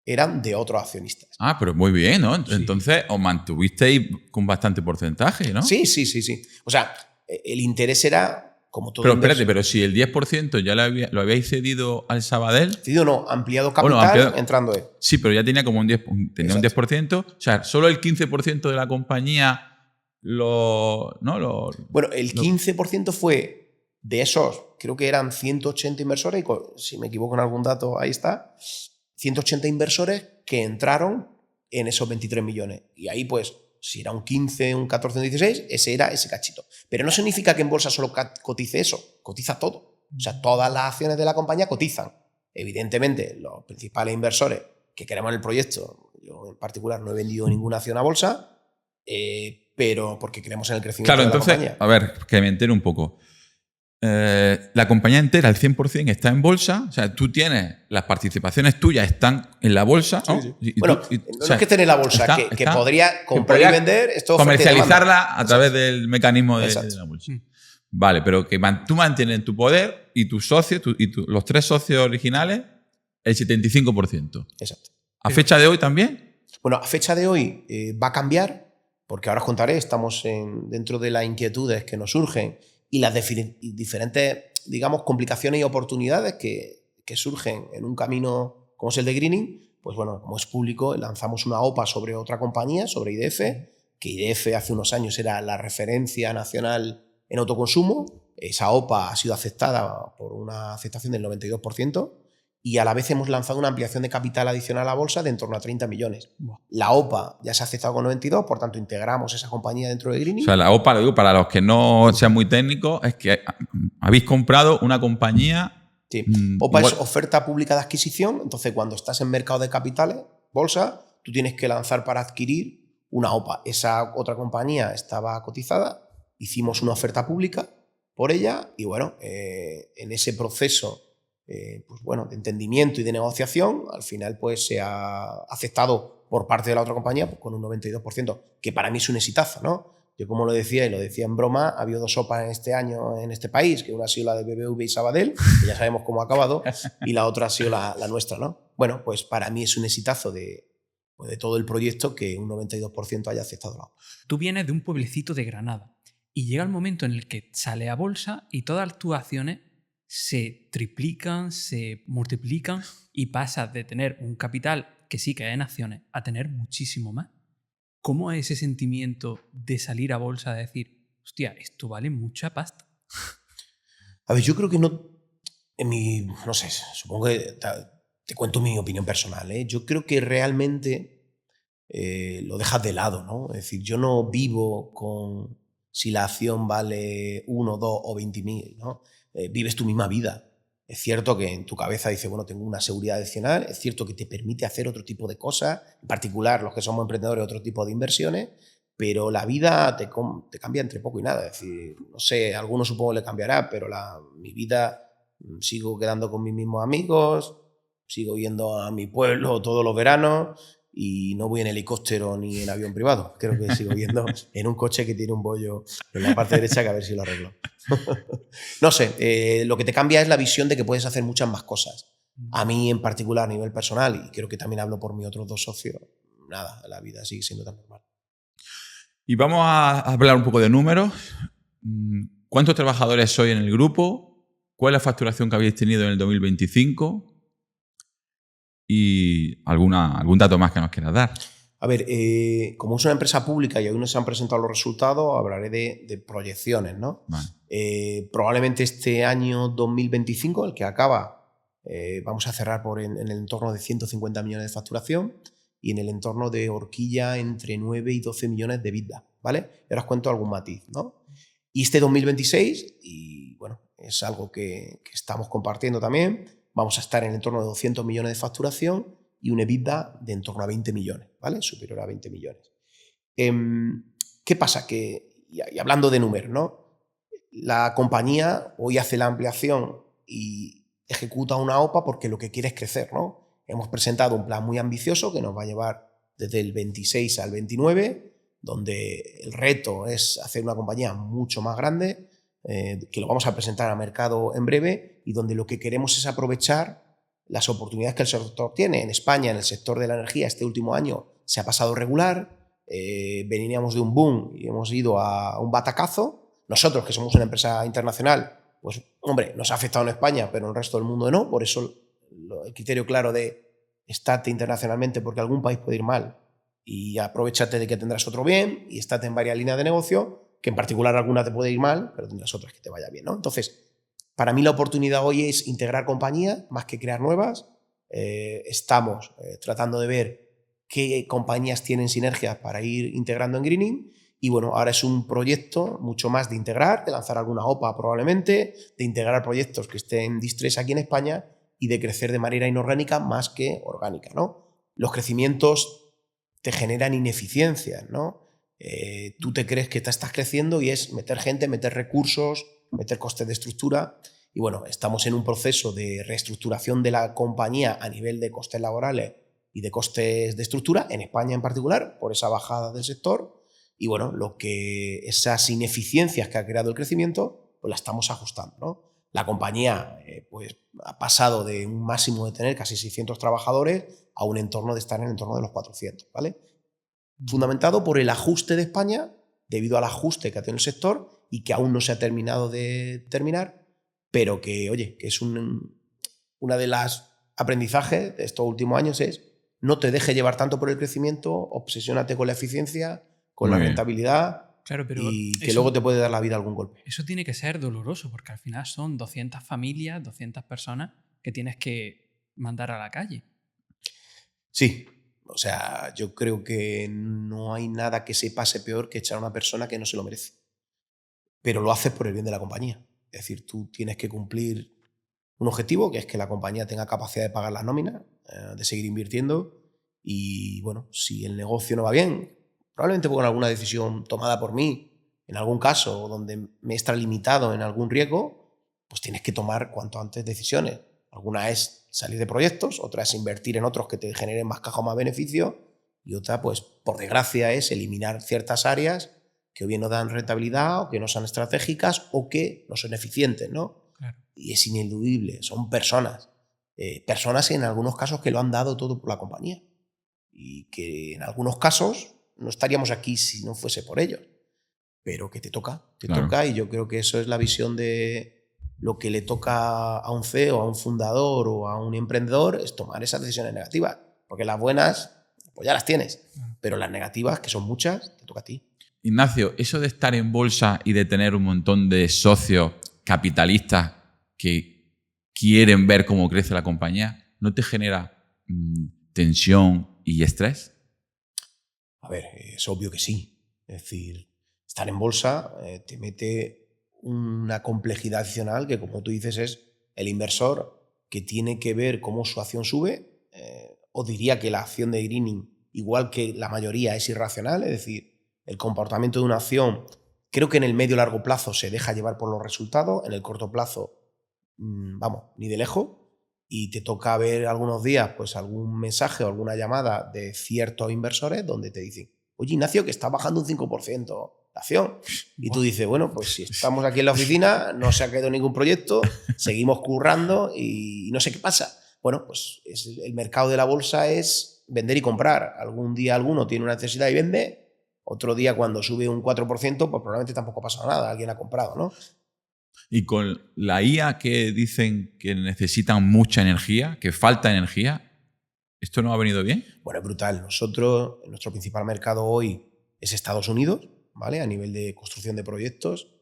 S1: eran de otros accionistas.
S2: Ah, pero muy bien, ¿no?
S3: Sí.
S2: Entonces os mantuvisteis con bastante porcentaje, ¿no?
S1: Sí. O sea, el interés era, como todo
S2: Pero espérate, pero si el 10% ya lo habíais cedido al Sabadell.
S1: Cedido no, ampliado capital entrando él.
S2: Sí, pero ya tenía como un 10%. O sea, solo el 15% de la compañía
S1: Bueno, el 15% fue de esos, creo que eran 180 inversores, y si me equivoco en algún dato, ahí está, 180 inversores que entraron en esos 23 millones. Y ahí, pues, si era un 15, un 14, un 16, ese era ese cachito. Pero no significa que en bolsa solo cotice eso, cotiza todo. O sea, todas las acciones de la compañía cotizan. Evidentemente, los principales inversores que queremos en el proyecto, yo en particular no he vendido ninguna acción a bolsa, pero porque creemos en el crecimiento de la compañía.
S2: A ver, que me entere un poco. La compañía entera, el 100%, está en bolsa. O sea, tú tienes, las participaciones tuyas están en la bolsa, ¿no?
S1: Sí. No es que esté en la bolsa, que podría comprar y vender, esto
S2: comercializarla a través del mecanismo de la bolsa. Vale, pero que tú mantienes en tu poder y tus socios, los tres socios originales, el 75%.
S1: Exacto.
S2: ¿A fecha de hoy también?
S1: Bueno, a fecha de hoy va a cambiar, porque ahora os contaré, estamos dentro de las inquietudes que nos surgen y las diferentes, digamos, complicaciones y oportunidades que surgen en un camino como es el de Greening. Pues bueno, como es público, lanzamos una OPA sobre otra compañía, sobre IDF, que IDF hace unos años era la referencia nacional en autoconsumo. Esa OPA ha sido aceptada por una aceptación del 92%. Y a la vez hemos lanzado una ampliación de capital adicional a la bolsa de en torno a 30 millones. La OPA ya se ha aceptado con 92, por tanto integramos esa compañía dentro de Greening.
S2: O sea, la OPA, lo digo para los que no sean muy técnicos, es que habéis comprado una compañía.
S1: Sí. OPA es oferta pública de adquisición. Entonces, cuando estás en mercado de capitales, bolsa, tú tienes que lanzar para adquirir una OPA. Esa otra compañía estaba cotizada, hicimos una oferta pública por ella y bueno, en ese proceso pues bueno, de entendimiento y de negociación, al final pues se ha aceptado por parte de la otra compañía pues, con un 92%, que para mí es un exitazo, ¿no? Yo, como lo decía y lo decía en broma, ha habido dos OPAs en este año en este país, que una ha sido la de BBV y Sabadell, que ya sabemos cómo ha acabado, y la otra ha sido la nuestra, ¿no? Bueno, pues para mí es un exitazo de todo el proyecto que un 92% haya aceptado la OPA.
S3: Tú vienes de un pueblecito de Granada y llega el momento en el que sale a bolsa y todas tus acciones se triplican, se multiplican y pasas de tener un capital que sí que es en acciones a tener muchísimo más. ¿Cómo es ese sentimiento de salir a bolsa, de decir, hostia, esto vale mucha pasta?
S1: A ver, yo creo que no sé, supongo que te cuento mi opinión personal, ¿eh? Yo creo que realmente lo dejas de lado, ¿no? Es decir, yo no vivo con si la acción vale 1, 2 o 20.000, ¿no? Vives tu misma vida. Es cierto que en tu cabeza dices, bueno, tengo una seguridad adicional, es cierto que te permite hacer otro tipo de cosas, en particular los que somos emprendedores, otro tipo de inversiones, pero la vida te cambia entre poco y nada. Es decir, no sé, a algunos supongo le cambiará, pero mi vida sigo quedando con mis mismos amigos, sigo yendo a mi pueblo todos los veranos y no voy en helicóptero ni en avión privado. Creo que sigo yendo en un coche que tiene un bollo en la parte derecha, que a ver si lo arreglo. No sé, lo que te cambia es la visión de que puedes hacer muchas más cosas. A mí en particular, a nivel personal, y creo que también hablo por mis otros 2 socios, nada, la vida sigue siendo tan normal.
S2: Y vamos a hablar un poco de números. ¿Cuántos trabajadores sois en el grupo? ¿Cuál es la facturación que habéis tenido en el 2025? Y algún dato más que nos quieras dar.
S1: A ver, como es una empresa pública y aún no se han presentado los resultados, hablaré de proyecciones, ¿no?
S2: Vale.
S1: Probablemente este año 2025, el que acaba, vamos a cerrar en el entorno de 150 millones de facturación y en el entorno de horquilla entre 9 y 12 millones de EBITDA, ¿vale? Y ahora os cuento algún matiz, ¿no? Y este 2026, y bueno, es algo que estamos compartiendo también, vamos a estar en el entorno de 200 millones de facturación y un EBITDA de en torno a 20 millones, ¿vale? Superior a 20 millones. ¿Qué pasa? Y hablando de números, ¿no? La compañía hoy hace la ampliación y ejecuta una OPA porque lo que quiere es crecer, ¿no? Hemos presentado un plan muy ambicioso que nos va a llevar desde el 26 al 29, donde el reto es hacer una compañía mucho más grande, que lo vamos a presentar al mercado en breve, y donde lo que queremos es aprovechar las oportunidades que el sector tiene. En España, en el sector de la energía, este último año se ha pasado regular, veníamos de un boom y hemos ido a un batacazo. Nosotros, que somos una empresa internacional, pues, hombre, nos ha afectado en España, pero en el resto del mundo no. Por eso el criterio claro de estate internacionalmente, porque algún país puede ir mal, y aprovechate de que tendrás otro bien, y estate en varias líneas de negocio, que en particular alguna te puede ir mal, pero tendrás otras que te vaya bien, ¿no? Entonces, para mí la oportunidad hoy es integrar compañías más que crear nuevas. Estamos tratando de ver qué compañías tienen sinergias para ir integrando en Greening. Y bueno, ahora es un proyecto mucho más de integrar, de lanzar alguna OPA probablemente, de integrar proyectos que estén en distrés aquí en España y de crecer de manera inorgánica más que orgánica, ¿no? Los crecimientos te generan ineficiencias, ¿no? Tú te crees que te estás creciendo y es meter gente, meter recursos, meter costes de estructura. Y bueno, estamos en un proceso de reestructuración de la compañía a nivel de costes laborales y de costes de estructura, en España en particular, por esa bajada del sector. Y bueno, esas ineficiencias que ha creado el crecimiento, pues la estamos ajustando, ¿no? La compañía pues, ha pasado de un máximo de tener casi 600 trabajadores a un entorno de estar en el entorno de los 400, ¿vale? Fundamentado por el ajuste de España, debido al ajuste que ha tenido el sector y que aún no se ha terminado de terminar, pero que, oye, que es una de las aprendizajes de estos últimos años es no te dejes llevar tanto por el crecimiento, obsesiónate con la eficiencia, con la rentabilidad.
S3: Claro, pero
S1: y que luego te puede dar la vida algún golpe.
S3: Eso tiene que ser doloroso, porque al final son 200 familias, 200 personas que tienes que mandar a la calle.
S1: Sí, o sea, yo creo que no hay nada que se pase peor que echar a una persona que no se lo merece. Pero lo haces por el bien de la compañía. Es decir, tú tienes que cumplir un objetivo, que es que la compañía tenga capacidad de pagar las nóminas, de seguir invirtiendo. Y bueno, si el negocio no va bien, probablemente con alguna decisión tomada por mí, en algún caso donde me he extralimitado en algún riesgo, pues tienes que tomar cuanto antes decisiones. Alguna es salir de proyectos, otra es invertir en otros que te generen más caja o más beneficio, y otra, pues por desgracia, es eliminar ciertas áreas que o bien no dan rentabilidad, o que no son estratégicas, o que no son eficientes, ¿no?
S3: Claro.
S1: Y es ineludible, son personas. Personas en algunos casos que lo han dado todo por la compañía. Y que en algunos casos no estaríamos aquí si no fuese por ellos. Pero que te toca, y yo creo que eso es la visión de lo que le toca a un CEO, a un fundador o a un emprendedor, es tomar esas decisiones negativas. Porque las buenas, pues ya las tienes. Pero las negativas, que son muchas, te toca a ti.
S2: Ignacio, eso de estar en bolsa y de tener un montón de socios capitalistas que quieren ver cómo crece la compañía, ¿no te genera tensión y estrés?
S1: A ver, es obvio que sí. Es decir, estar en bolsa te mete una complejidad adicional que, como tú dices, es el inversor que tiene que ver cómo su acción sube. Os diría que la acción de Greening, igual que la mayoría, es irracional. Es decir, el comportamiento de una acción, creo que en el medio y largo plazo se deja llevar por los resultados. En el corto plazo, vamos, ni de lejos. y te toca ver algunos días pues algún mensaje o alguna llamada de ciertos inversores donde te dicen, oye, Ignacio, que está bajando un 5% la acción. Y tú dices, bueno, pues si estamos aquí en la oficina, no se ha caído ningún proyecto, seguimos currando y no sé qué pasa. Bueno, pues el mercado de la bolsa es vender y comprar. Algún día alguno tiene una necesidad y vende, otro día cuando sube un 4%, pues probablemente tampoco ha pasado nada, alguien ha comprado, ¿no?
S2: Y con la IA que dicen que necesitan mucha energía, que falta energía, ¿esto no ha venido bien?
S1: Bueno, es brutal. Nosotros, nuestro principal mercado hoy es Estados Unidos, ¿vale? A nivel de construcción de proyectos.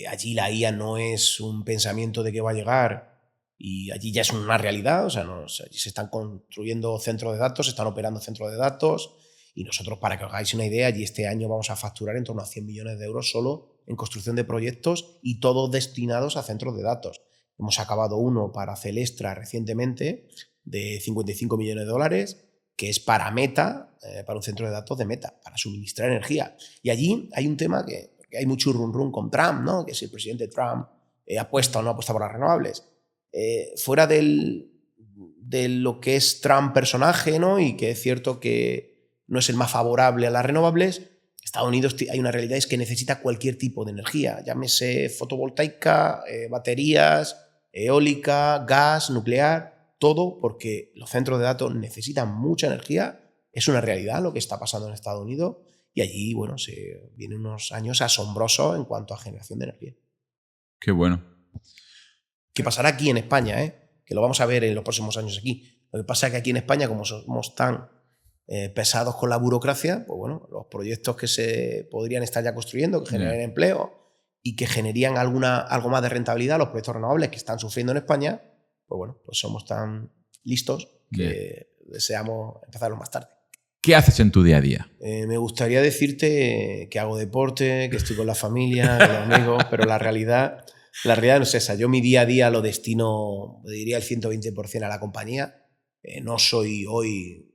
S1: Allí la IA no es un pensamiento de que va a llegar y allí ya es una realidad. O sea, allí se están construyendo centros de datos, se están operando centros de datos y nosotros, para que os hagáis una idea, allí este año vamos a facturar en torno a 100 millones de euros solo en construcción de proyectos y todos destinados a centros de datos. Hemos acabado uno para Celestra recientemente de 55 millones de dólares, que es para Meta, para un centro de datos de Meta, para suministrar energía. Y allí hay un tema que hay mucho run con Trump, ¿no? Que si el presidente Trump apuesta o no apuesta por las renovables. Fuera de lo que es Trump personaje, ¿no? Y que es cierto que no es el más favorable a las renovables, Estados Unidos hay una realidad, es que necesita cualquier tipo de energía, llámese fotovoltaica, baterías, eólica, gas, nuclear, todo, porque los centros de datos necesitan mucha energía. Es una realidad lo que está pasando en Estados Unidos y allí, bueno, se vienen unos años asombrosos en cuanto a generación de energía.
S2: Qué bueno.
S1: ¿Qué pasará aquí en España? Que lo vamos a ver en los próximos años aquí. Lo que pasa es que aquí en España, como somos tan pesados con la burocracia, pues bueno, los proyectos que se podrían estar ya construyendo, que generen empleo y que generarían algo más de rentabilidad, los proyectos renovables que están sufriendo en España, pues bueno, pues somos tan listos que deseamos empezarlo más tarde.
S2: ¿Qué haces en tu día a día?
S1: Me gustaría decirte que hago deporte, que estoy con la familia, con los amigos, pero la realidad no es esa. Yo mi día a día lo destino, diría, el 120% a la compañía. No soy hoy,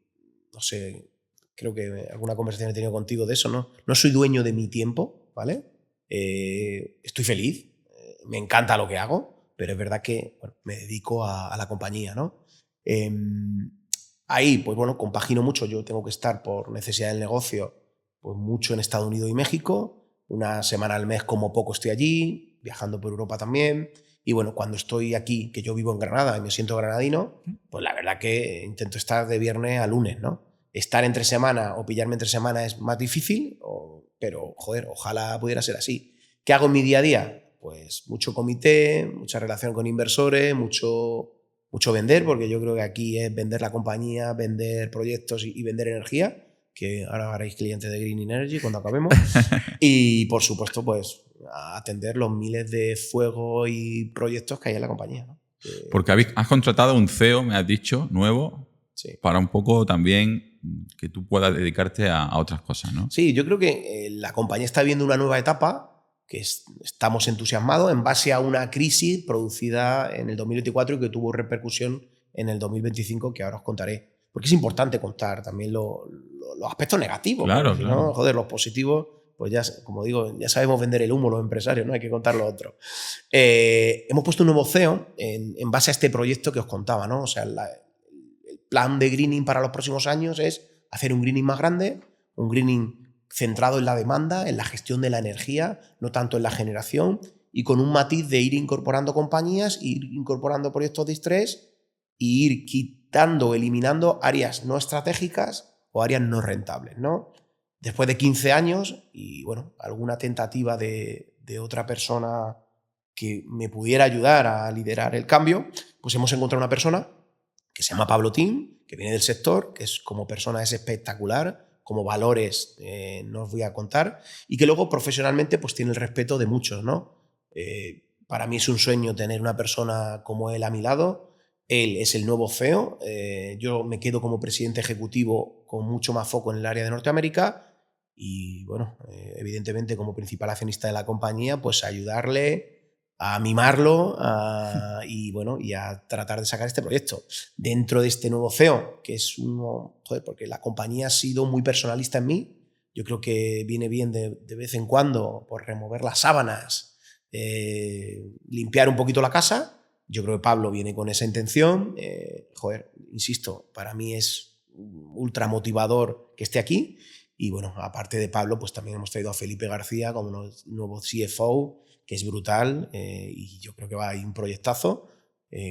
S1: no sé, creo que alguna conversación he tenido contigo de eso, ¿no? No soy dueño de mi tiempo, ¿vale? Estoy feliz, me encanta lo que hago, pero es verdad que bueno, me dedico a la compañía, ¿no? Ahí, pues bueno, compagino mucho. Yo tengo que estar por necesidad del negocio, pues mucho en Estados Unidos y México. Una semana al mes como poco estoy allí, viajando por Europa también. Y bueno, cuando estoy aquí, que yo vivo en Granada y me siento granadino, pues la verdad que intento estar de viernes a lunes, ¿no? Estar entre semana o pillarme entre semana es más difícil, pero joder, ojalá pudiera ser así. ¿Qué hago en mi día a día? Pues mucho comité, mucha relación con inversores, mucho vender, porque yo creo que aquí es vender la compañía, vender proyectos y vender energía, que ahora haréis clientes de Green Energy cuando acabemos. Y por supuesto, pues atender los miles de fuegos y proyectos que hay en la compañía, ¿no?
S2: Porque has contratado un CEO, me has dicho, nuevo, sí, para un poco también que tú puedas dedicarte a otras cosas, ¿no?
S1: Sí, yo creo que la compañía está viviendo una nueva etapa que estamos entusiasmados en base a una crisis producida en el 2024 y que tuvo repercusión en el 2025, que ahora os contaré. Porque es importante contar también los aspectos negativos.
S2: Claro,
S1: claro.
S2: ¿no?
S1: Joder, los positivos, pues ya, como digo, ya sabemos vender el humo los empresarios, ¿no? Hay que contar lo otro. Hemos puesto un nuevo CEO en base a este proyecto que os contaba, ¿no? O sea, el plan de greening para los próximos años es hacer un greening más grande, un greening centrado en la demanda, en la gestión de la energía, no tanto en la generación, y con un matiz de ir incorporando compañías, ir incorporando proyectos de estrés e ir quitando, eliminando áreas no estratégicas o áreas no rentables, ¿no? Después de 15 años y, bueno, alguna tentativa de otra persona que me pudiera ayudar a liderar el cambio, pues hemos encontrado una persona que se llama Pablo Tim, que viene del sector, que como persona es espectacular, como valores no os voy a contar, y que luego profesionalmente pues tiene el respeto de muchos, ¿no? Para mí es un sueño tener una persona como él a mi lado. Él es el nuevo CEO, yo me quedo como presidente ejecutivo con mucho más foco en el área de Norteamérica y, bueno, evidentemente como principal accionista de la compañía, pues ayudarle a mimarlo y, bueno, y a tratar de sacar este proyecto. Dentro de este nuevo CEO, que es uno, joder, porque la compañía ha sido muy personalista en mí, yo creo que viene bien de vez en cuando por remover las sábanas, limpiar un poquito la casa Yo creo que Pablo viene con esa intención. Insisto, para mí es ultra motivador que esté aquí. Y bueno, aparte de Pablo, pues también hemos traído a Felipe García como nuevo CFO, que es brutal, y yo creo que va a ir un proyectazo.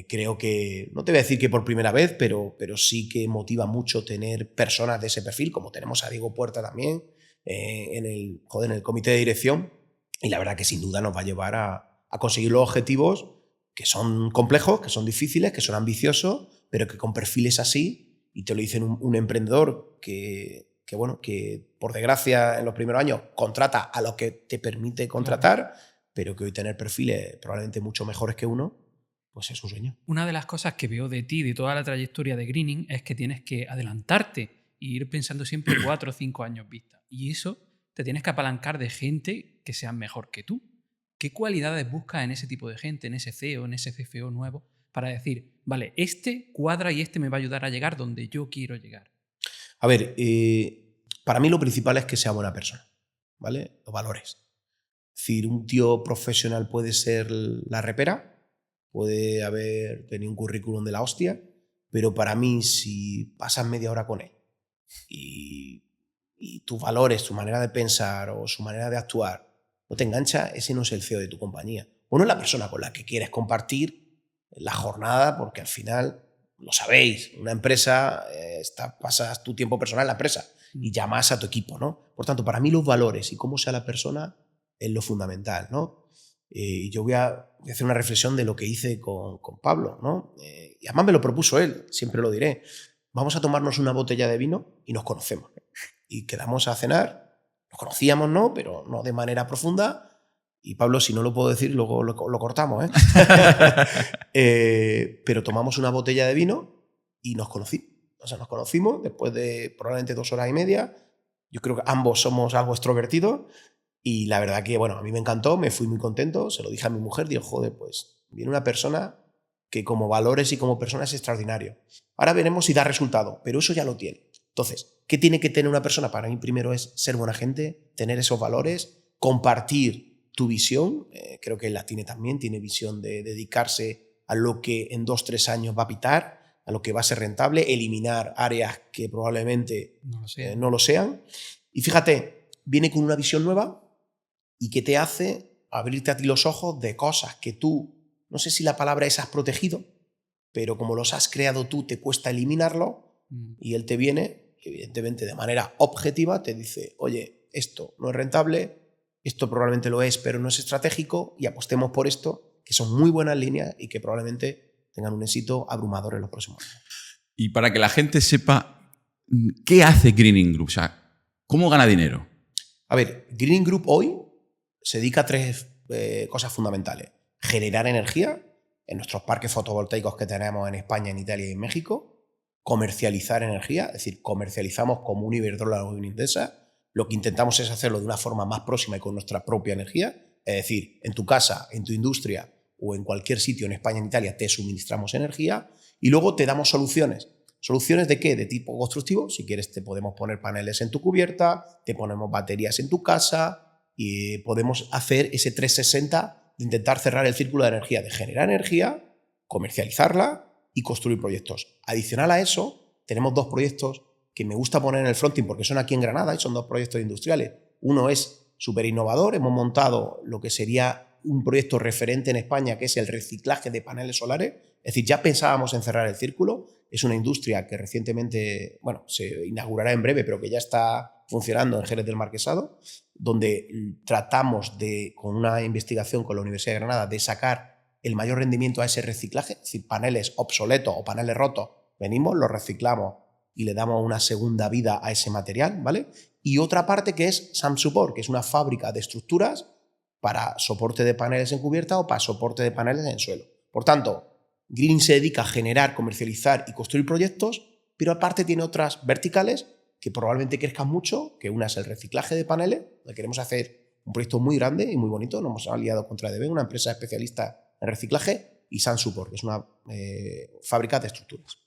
S1: Creo que, no te voy a decir que por primera vez, pero sí que motiva mucho tener personas de ese perfil, como tenemos a Diego Puerta también en el comité de dirección. Y la verdad que sin duda nos va a llevar a conseguir los objetivos que son complejos, que son difíciles, que son ambiciosos, pero que con perfiles así, y te lo dicen un emprendedor que por desgracia en los primeros años contrata a lo que te permite contratar, pero que hoy tener perfiles probablemente mucho mejores que uno, pues es un sueño.
S3: Una de las cosas que veo de ti, de toda la trayectoria de Greening, es que tienes que adelantarte e ir pensando siempre 4 o 5 años vista. Y eso te tienes que apalancar de gente que sea mejor que tú. ¿Qué cualidades buscas en ese tipo de gente, en ese CEO, en ese CFO nuevo, para decir, vale, este cuadra y este me va a ayudar a llegar donde yo quiero llegar?
S1: A ver, para mí lo principal es que sea buena persona, ¿vale? Los valores. Es decir, un tío profesional puede ser la repera, puede haber tenido un currículum de la hostia, pero para mí, si pasas media hora con él y tus valores, tu manera de pensar o su manera de actuar no te engancha, ese no es el CEO de tu compañía. O no es la persona con la que quieres compartir la jornada, porque al final, lo sabéis, una empresa, pasas tu tiempo personal en la empresa y llamas a tu equipo, ¿no? Por tanto, para mí los valores y cómo sea la persona es lo fundamental, ¿no? Y yo voy a hacer una reflexión de lo que hice con Pablo, ¿no? Y además me lo propuso él, siempre lo diré. Vamos a tomarnos una botella de vino y nos conocemos. Y quedamos a cenar. Nos conocíamos, ¿no? Pero no de manera profunda. Y Pablo, si no lo puedo decir, luego lo cortamos, pero tomamos una botella de vino y nos conocimos. O sea, nos conocimos después de probablemente 2 horas y media. Yo creo que ambos somos algo extrovertidos. Y la verdad que, bueno, a mí me encantó, me fui muy contento. Se lo dije a mi mujer, digo, joder, pues viene una persona que como valores y como persona es extraordinario. Ahora veremos si da resultado, pero eso ya lo tiene. Entonces, ¿qué tiene que tener una persona? Para mí primero es ser buena gente, tener esos valores, compartir tu visión. Creo que él la tiene también, tiene visión de dedicarse a lo que en 2-3 años va a pitar, a lo que va a ser rentable, eliminar áreas que probablemente no lo sean. Y fíjate, viene con una visión nueva y que te hace abrirte a ti los ojos de cosas que tú, no sé si la palabra es has protegido, pero como los has creado tú te cuesta eliminarlo. Y él te viene, evidentemente de manera objetiva, te dice, oye, esto no es rentable, esto probablemente lo es, pero no es estratégico, y apostemos por esto, que son muy buenas líneas y que probablemente tengan un éxito abrumador en los próximos años.
S2: Y para que la gente sepa, ¿qué hace Greening Group? O sea, ¿cómo gana dinero?
S1: A ver, Greening Group hoy se dedica a 3 cosas fundamentales. Generar energía en nuestros parques fotovoltaicos que tenemos en España, en Italia y en México. Comercializar energía, es decir, comercializamos como un Iberdrola o un Endesa. Lo que intentamos es hacerlo de una forma más próxima y con nuestra propia energía. Es decir, en tu casa, en tu industria o en cualquier sitio en España, en Italia, te suministramos energía y luego te damos soluciones. ¿Soluciones de qué? De tipo constructivo. Si quieres te podemos poner paneles en tu cubierta, te ponemos baterías en tu casa y podemos hacer ese 360 de intentar cerrar el círculo de energía, de generar energía, comercializarla y construir proyectos. Adicional a eso, tenemos 2 proyectos que me gusta poner en el fronting porque son aquí en Granada y son 2 proyectos industriales. Uno es súper innovador, hemos montado lo que sería un proyecto referente en España, que es el reciclaje de paneles solares. Es decir, ya pensábamos en cerrar el círculo. Es una industria que recientemente, bueno, se inaugurará en breve, pero que ya está funcionando en Jerez del Marquesado, donde tratamos de, con una investigación con la Universidad de Granada, de sacar el mayor rendimiento a ese reciclaje, es decir, paneles obsoletos o paneles rotos, venimos, los reciclamos y le damos una segunda vida a ese material, ¿vale? Y otra parte que es SAM Support, que es una fábrica de estructuras para soporte de paneles en cubierta o para soporte de paneles en suelo. Por tanto, Greening se dedica a generar, comercializar y construir proyectos, pero aparte tiene otras verticales que probablemente crezcan mucho, que una es el reciclaje de paneles, donde queremos hacer un proyecto muy grande y muy bonito. Nos hemos aliado contra EDB, una empresa especialista en reciclaje, y SAM Support, que es una fábrica de estructuras.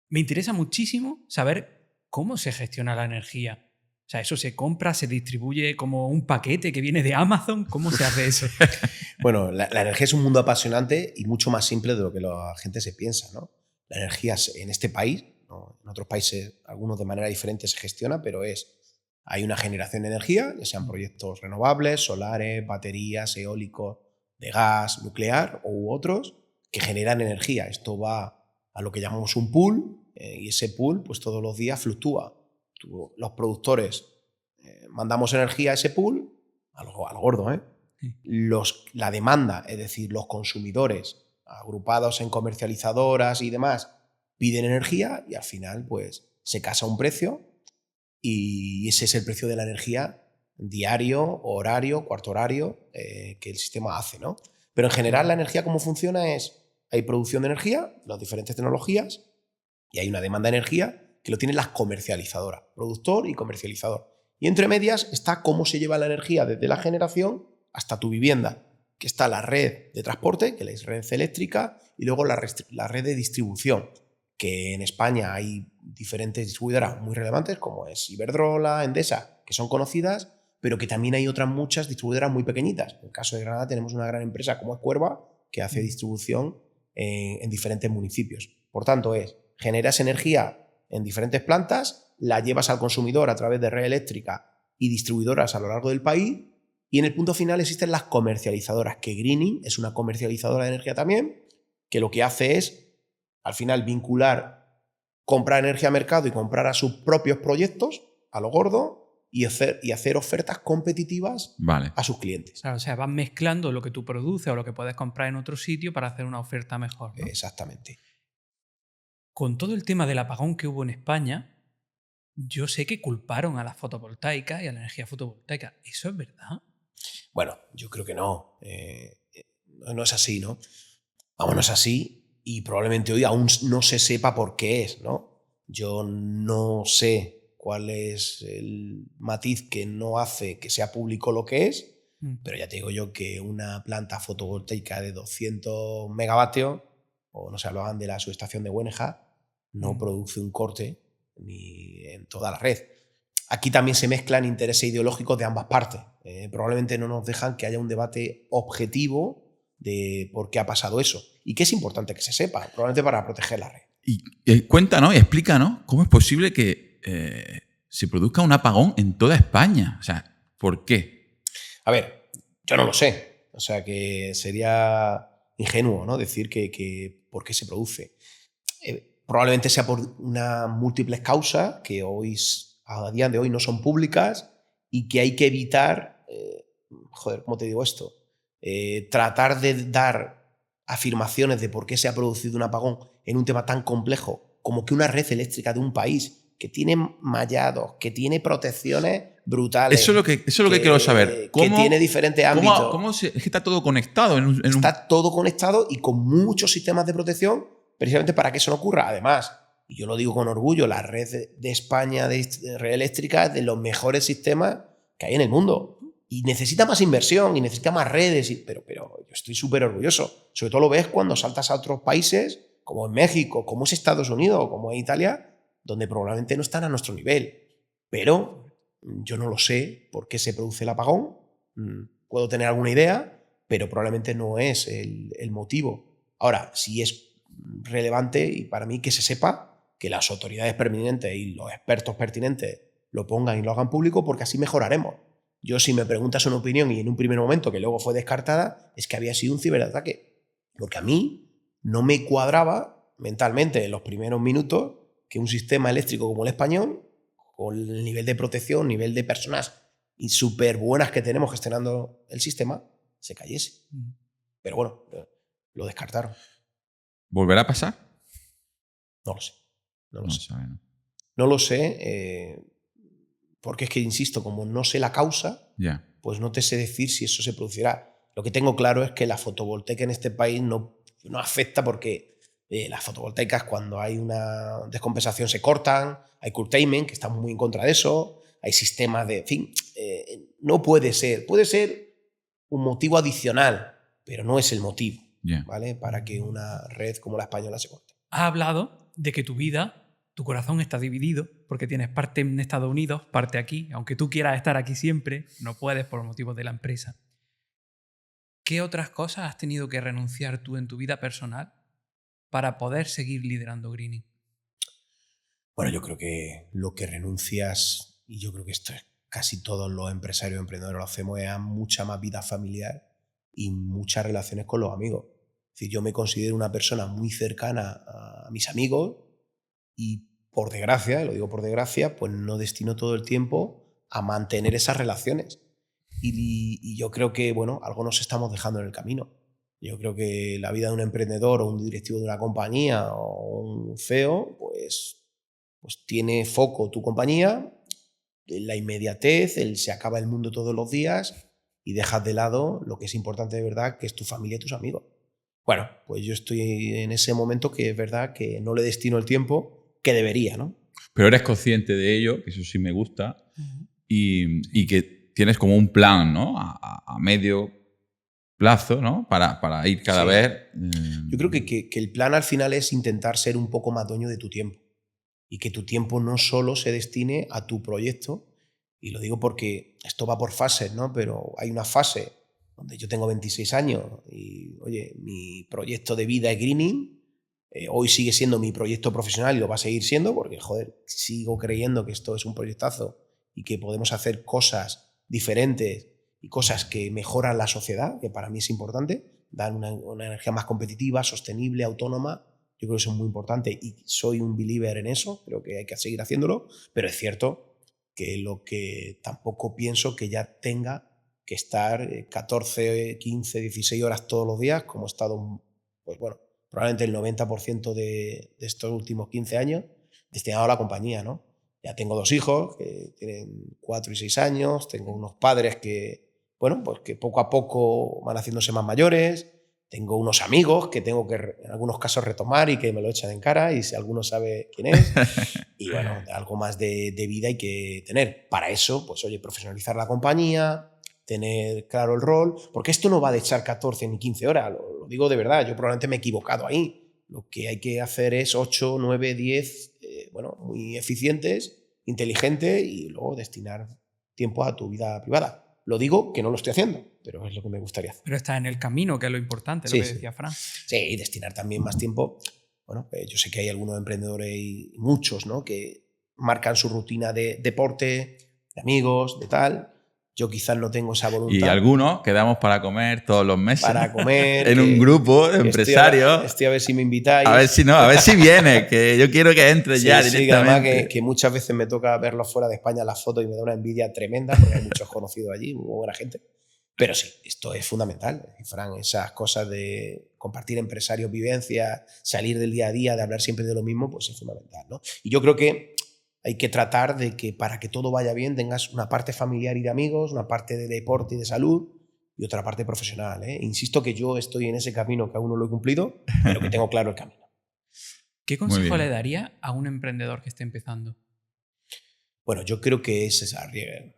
S3: Me interesa muchísimo saber cómo se gestiona la energía. sea, ¿eso se compra, se distribuye como un paquete que viene de Amazon? ¿Cómo se hace eso?
S1: Bueno, la energía es un mundo apasionante y mucho más simple de lo que la gente se piensa, ¿no? La energía en este país, ¿no? En otros países, algunos de manera diferente se gestiona, pero hay una generación de energía, ya sean proyectos renovables, solares, baterías, eólicos, de gas, nuclear u otros, que generan energía. Esto va a lo que llamamos un pool y ese pool pues todos los días fluctúa. Los productores mandamos energía a ese pool, a lo gordo, ¿eh?
S3: Sí.
S1: La demanda, es decir, los consumidores agrupados en comercializadoras y demás, piden energía y al final pues se casa un precio y ese es el precio de la energía diario, horario, cuarto horario que el sistema hace, ¿no? Pero en general la energía cómo funciona es, hay producción de energía, las diferentes tecnologías y hay una demanda de energía que lo tienen las comercializadoras, productor y comercializador. Y entre medias está cómo se lleva la energía desde la generación hasta tu vivienda, que está la red de transporte, que es la red eléctrica, y luego la red de distribución, que en España hay diferentes distribuidoras muy relevantes, como es Iberdrola, Endesa, que son conocidas, pero que también hay otras muchas distribuidoras muy pequeñitas. En el caso de Granada tenemos una gran empresa como es Cuerva, que hace distribución en diferentes municipios. Por tanto, generas energía en diferentes plantas, la llevas al consumidor a través de red eléctrica y distribuidoras a lo largo del país, y en el punto final existen las comercializadoras, que Greening es una comercializadora de energía también, que lo que hace es, al final, comprar energía a mercado y comprar a sus propios proyectos, a lo gordo, y hacer ofertas competitivas a sus clientes.
S3: Claro, o sea, vas mezclando lo que tú produces o lo que puedes comprar en otro sitio para hacer una oferta mejor, ¿no?
S1: Exactamente.
S3: Con todo el tema del apagón que hubo en España, yo sé que culparon a las fotovoltaicas y a la energía fotovoltaica. ¿Eso es verdad?
S1: Bueno, yo creo que no. No es así, ¿no? Vamos, no es así y probablemente hoy aún no se sepa por qué es, ¿no? Yo no sé cuál es el matiz que no hace que sea público lo que es, pero ya te digo yo que una planta fotovoltaica de 200 megavatios, o no se hablaban de la subestación de Güeneja, no produce un corte ni en toda la red. Aquí también se mezclan intereses ideológicos de ambas partes. Probablemente no nos dejan que haya un debate objetivo de por qué ha pasado eso. Y que es importante que se sepa, probablemente para proteger la red.
S2: Y cuéntanos y explícanos cómo es posible que se produzca un apagón en toda España. O sea, ¿por qué?
S1: A ver, yo no lo sé. O sea, que sería ingenuo, ¿no? Decir que por qué se produce. Probablemente sea por unas múltiples causas que hoy, a día de hoy, no son públicas y que hay que evitar, ¿cómo te digo esto? Tratar de dar afirmaciones de por qué se ha producido un apagón en un tema tan complejo como que una red eléctrica de un país que tiene mallados, que tiene protecciones brutales.
S2: Eso es lo que quiero saber.
S1: Que tiene diferentes ámbitos.
S2: ¿Cómo es que está todo conectado?
S1: Está todo conectado y con muchos sistemas de protección precisamente para que eso no ocurra. Además, y yo lo digo con orgullo, la red de España de red eléctrica es de los mejores sistemas que hay en el mundo. Y necesita más inversión y necesita más redes, pero yo estoy súper orgulloso. Sobre todo lo ves cuando saltas a otros países, como en México, como es Estados Unidos, como es Italia, donde probablemente no están a nuestro nivel. Pero yo no lo sé por qué se produce el apagón. Puedo tener alguna idea, pero probablemente no es el motivo. Ahora, sí es relevante y para mí que se sepa, que las autoridades pertinentes y los expertos pertinentes lo pongan y lo hagan público, porque así mejoraremos. Yo, si me preguntas una opinión y en un primer momento, que luego fue descartada, es que había sido un ciberataque. Porque a mí no me cuadraba mentalmente en los primeros minutos que un sistema eléctrico como el español, con el nivel de protección, nivel de personas y súper buenas que tenemos gestionando el sistema, se cayese. Pero bueno, lo descartaron.
S2: ¿Volverá a pasar?
S1: No lo sé. No lo sé.
S2: Sabe, ¿no?
S1: No lo sé, porque es que, insisto, como no sé la causa, pues no te sé decir si eso se producirá. Lo que tengo claro es que la fotovoltaica en este país no afecta porque las fotovoltaicas, cuando hay una descompensación, se cortan, hay curtailment, que estamos muy en contra de eso, hay sistemas de... En fin, no puede ser. Puede ser un motivo adicional, pero no es el motivo, ¿vale? Para que una red como la española se corte.
S3: Has hablado de que tu tu corazón está dividido porque tienes parte en Estados Unidos, parte aquí. Aunque tú quieras estar aquí siempre, no puedes por motivos de la empresa. ¿Qué otras cosas has tenido que renunciar tú en tu vida personal para poder seguir liderando Greening?
S1: Bueno, yo creo que lo que renuncias, y yo creo que esto es casi todos los empresarios o emprendedores lo hacemos, es a mucha más vida familiar y muchas relaciones con los amigos. Es decir, yo me considero una persona muy cercana a mis amigos y por desgracia, lo digo por desgracia, pues no destino todo el tiempo a mantener esas relaciones. Y yo creo que, bueno, algo nos estamos dejando en el camino. Yo creo que la vida de un emprendedor o un directivo de una compañía o un CEO, pues tiene foco tu compañía, la inmediatez, se acaba el mundo todos los días y dejas de lado lo que es importante de verdad, que es tu familia y tus amigos. Bueno, pues yo estoy en ese momento que es verdad que no le destino el tiempo que debería, ¿no?
S2: Pero eres consciente de ello, que eso sí me gusta, y que tienes como un plan, ¿no? A medio plazo, ¿no? Para ir cada vez...
S1: Yo creo que el plan al final es intentar ser un poco más dueño de tu tiempo y que tu tiempo no solo se destine a tu proyecto, y lo digo porque esto va por fases, ¿no? Pero hay una fase donde yo tengo 26 años y, oye, mi proyecto de vida es Greening, hoy sigue siendo mi proyecto profesional y lo va a seguir siendo porque, joder, sigo creyendo que esto es un proyectazo y que podemos hacer cosas diferentes y cosas que mejoran la sociedad, que para mí es importante, dan una energía más competitiva, sostenible, autónoma. Yo creo que eso es muy importante y soy un believer en eso, creo que hay que seguir haciéndolo, pero es cierto que lo que tampoco pienso que ya tenga que estar 14, 15, 16 horas todos los días, como he estado, pues bueno, probablemente el 90% de estos últimos 15 años, destinado a la compañía, ¿no? Ya tengo 2 hijos que tienen 4 y 6 años, tengo unos padres que, bueno, pues que poco a poco van haciéndose más mayores, tengo unos amigos que tengo que en algunos casos retomar y que me lo echan en cara y si alguno sabe quién es. Y bueno, algo más de vida hay que tener. Para eso, pues oye, profesionalizar la compañía, tener claro el rol, porque esto no va de echar 14 ni 15 horas, lo digo de verdad, yo probablemente me he equivocado ahí. Lo que hay que hacer es 8, 9, 10, bueno, muy eficientes, inteligentes y luego destinar tiempo a tu vida privada. Lo digo que no lo estoy haciendo, pero es lo que me gustaría hacer.
S3: Pero estás en el camino, que es lo importante, lo que decía Fran.
S1: Sí, y destinar también más tiempo. Bueno, yo sé que hay algunos emprendedores y muchos, ¿no?, que marcan su rutina de deporte, de amigos, de tal. Yo quizás no tengo esa voluntad.
S2: Y algunos quedamos para comer todos los meses.
S1: Para comer.
S2: En un grupo de empresarios.
S1: Estoy a ver si me invitáis.
S2: A ver si viene, que yo quiero que entres ya directamente.
S1: Sí, además que muchas veces me toca verlos fuera de España las fotos y me da una envidia tremenda porque hay muchos conocidos allí, muy buena gente. Pero sí, esto es fundamental, Fran, esas cosas de compartir empresarios, vivencias, salir del día a día, de hablar siempre de lo mismo, pues es fundamental, ¿no? Y yo creo que hay que tratar de que para que todo vaya bien tengas una parte familiar y de amigos, una parte de deporte y de salud y otra parte profesional, ¿eh? Insisto que yo estoy en ese camino que aún no lo he cumplido, pero que tengo claro el camino.
S3: ¿Qué consejo le daría a un emprendedor que esté empezando?
S1: Bueno, yo creo que es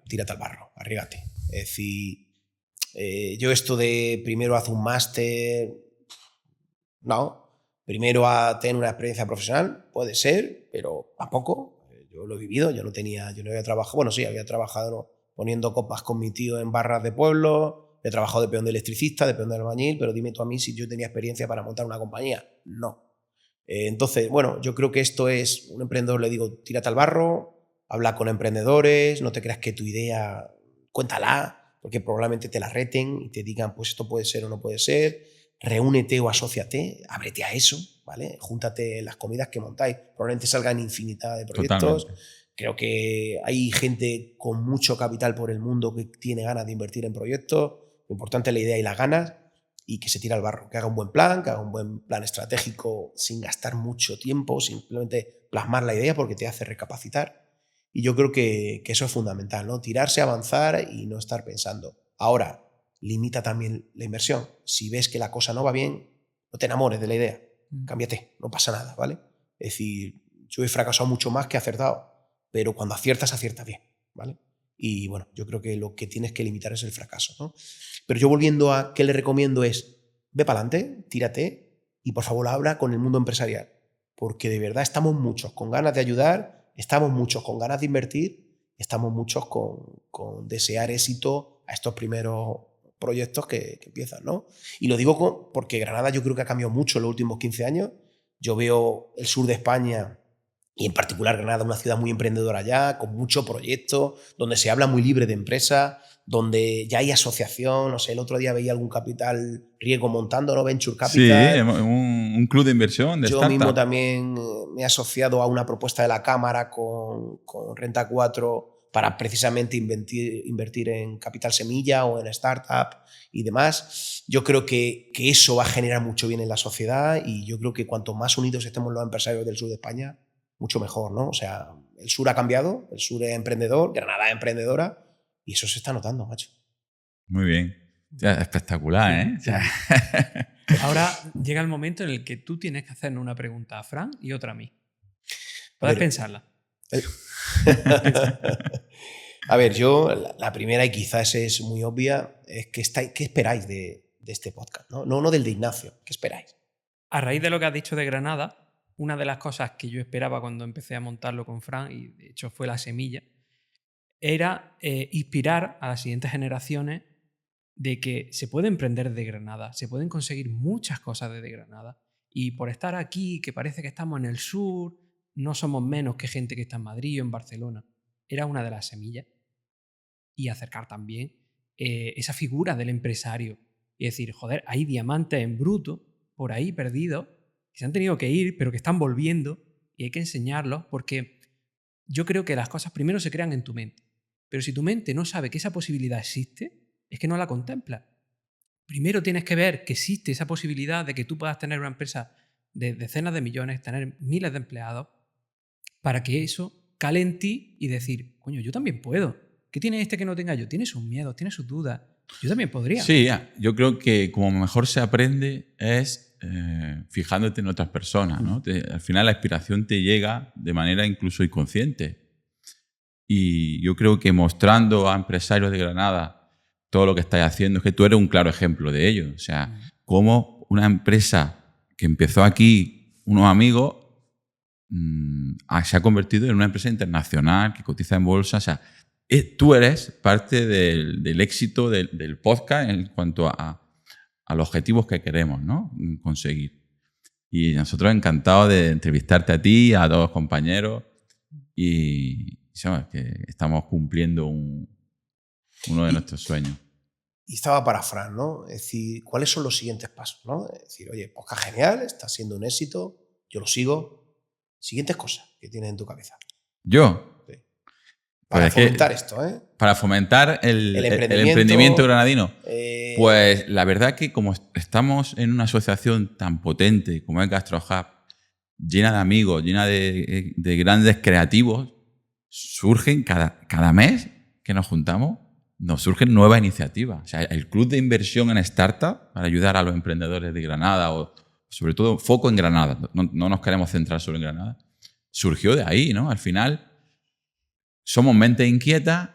S1: tírate al barro, arriégate. Es decir, yo esto de primero haz un máster, no. Primero a tener una experiencia profesional, puede ser, pero tampoco. Yo lo he vivido, yo no había trabajado, bueno, sí, había trabajado, ¿no?, poniendo copas con mi tío en barras de pueblo, he trabajado de peón de electricista, de peón de albañil, pero dime tú a mí si yo tenía experiencia para montar una compañía. No. Entonces, bueno, yo creo que esto es, un emprendedor le digo, tírate al barro, habla con emprendedores, no te creas que tu idea, cuéntala, porque probablemente te la reten y te digan, pues esto puede ser o no puede ser, reúnete o asóciate, ábrete a eso, ¿vale? Júntate en las comidas que montáis, probablemente salgan infinidad de proyectos. Totalmente. Creo que hay gente con mucho capital por el mundo que tiene ganas de invertir en proyectos, lo importante es la idea y las ganas, y que se tire al barro, que haga un buen plan, que haga un buen plan estratégico sin gastar mucho tiempo, simplemente plasmar la idea porque te hace recapacitar. Y yo creo que eso es fundamental, ¿no? Tirarse, avanzar y no estar pensando. Ahora, limita también la inversión. Si ves que la cosa no va bien, no te enamores de la idea. Cámbiate, no pasa nada, ¿vale? Es decir, yo he fracasado mucho más que acertado, pero cuando aciertas bien, ¿vale? Y bueno, yo creo que lo que tienes que limitar es el fracaso, ¿no? Pero yo volviendo a qué le recomiendo es, ve para adelante, tírate y por favor habla con el mundo empresarial. porque de verdad estamos muchos con ganas de ayudar, estamos muchos con ganas de invertir, estamos muchos con desear éxito a estos primeros proyectos que empiezan, ¿no? Y lo digo porque Granada yo creo que ha cambiado mucho en los últimos 15 años. Yo veo el sur de España y en particular Granada, una ciudad muy emprendedora ya, con mucho proyecto, donde se habla muy libre de empresa, donde ya hay asociación, no sé, el otro día veía algún capital riesgo montando, ¿no? Venture Capital.
S2: Sí, un club de inversión de
S1: Yo
S2: startup.
S1: mismo también me he asociado a una propuesta de la Cámara con Renta 4 para precisamente invertir en capital semilla o en startup y demás. Yo creo que eso va a generar mucho bien en la sociedad y yo creo que cuanto más unidos estemos los empresarios del sur de España, mucho mejor, ¿no? O sea, el sur ha cambiado, el sur es emprendedor, Granada es emprendedora y eso se está notando, macho.
S2: Muy bien. O sea, espectacular, ¿eh? O sea,
S3: Ahora llega el momento en el que tú tienes que hacernos una pregunta a Fran y otra a mí. Puedes pensarla.
S1: A ver, yo la primera, y quizás es muy obvia, es ¿qué esperáis de este podcast? No del de Ignacio, ¿qué esperáis?
S3: A raíz de lo que has dicho de Granada, una de las cosas que yo esperaba cuando empecé a montarlo con Fran, y de hecho fue la semilla, era inspirar a las siguientes generaciones de que se puede emprender desde Granada, se pueden conseguir muchas cosas desde Granada. Y por estar aquí, que parece que estamos en el sur, no somos menos que gente que está en Madrid o en Barcelona. Era una de las semillas. Y acercar también esa figura del empresario. Y decir, joder, hay diamantes en bruto por ahí perdidos que se han tenido que ir, pero que están volviendo y hay que enseñarlos porque yo creo que las cosas primero se crean en tu mente. Pero si tu mente no sabe que esa posibilidad existe, es que no la contempla. Primero tienes que ver que existe esa posibilidad de que tú puedas tener una empresa de decenas de millones, tener miles de empleados, para que eso cale en ti y decir, coño, yo también puedo. ¿Qué tiene este que no tenga yo? Tiene sus miedos, tiene sus dudas. Yo también podría.
S2: sí, yo creo que como mejor se aprende es fijándote en otras personas, ¿no? Al final la inspiración te llega de manera incluso inconsciente. Y yo creo que mostrando a empresarios de Granada todo lo que estáis haciendo, es que tú eres un claro ejemplo de ello. O sea, cómo una empresa que empezó aquí, unos amigos, se ha convertido en una empresa internacional que cotiza en bolsa. O sea, tú eres parte del éxito del podcast en cuanto a los objetivos que queremos, ¿no? Conseguir. Y nosotros encantados de entrevistarte a ti, a todos los compañeros y sabes que estamos cumpliendo uno de nuestros sueños.
S1: Y estaba para Fran, ¿no? Es decir, ¿cuáles son los siguientes pasos? ¿No? Es decir, oye, podcast genial, está siendo un éxito, yo lo sigo. Siguientes cosas que tienes en tu cabeza.
S2: ¿Yo?
S1: Sí. Para
S2: Pues
S1: fomentar esto, ¿eh?
S2: Para fomentar el emprendimiento granadino. Pues la verdad que como estamos en una asociación tan potente como es GastroHub, llena de amigos, llena de grandes creativos, surgen cada mes que nos juntamos, nos surgen nuevas iniciativas. O sea, el club de inversión en startup para ayudar a los emprendedores de Granada, o sobre todo foco en Granada, no nos queremos centrar solo en Granada, surgió de ahí, ¿no? Al final somos mentes inquietas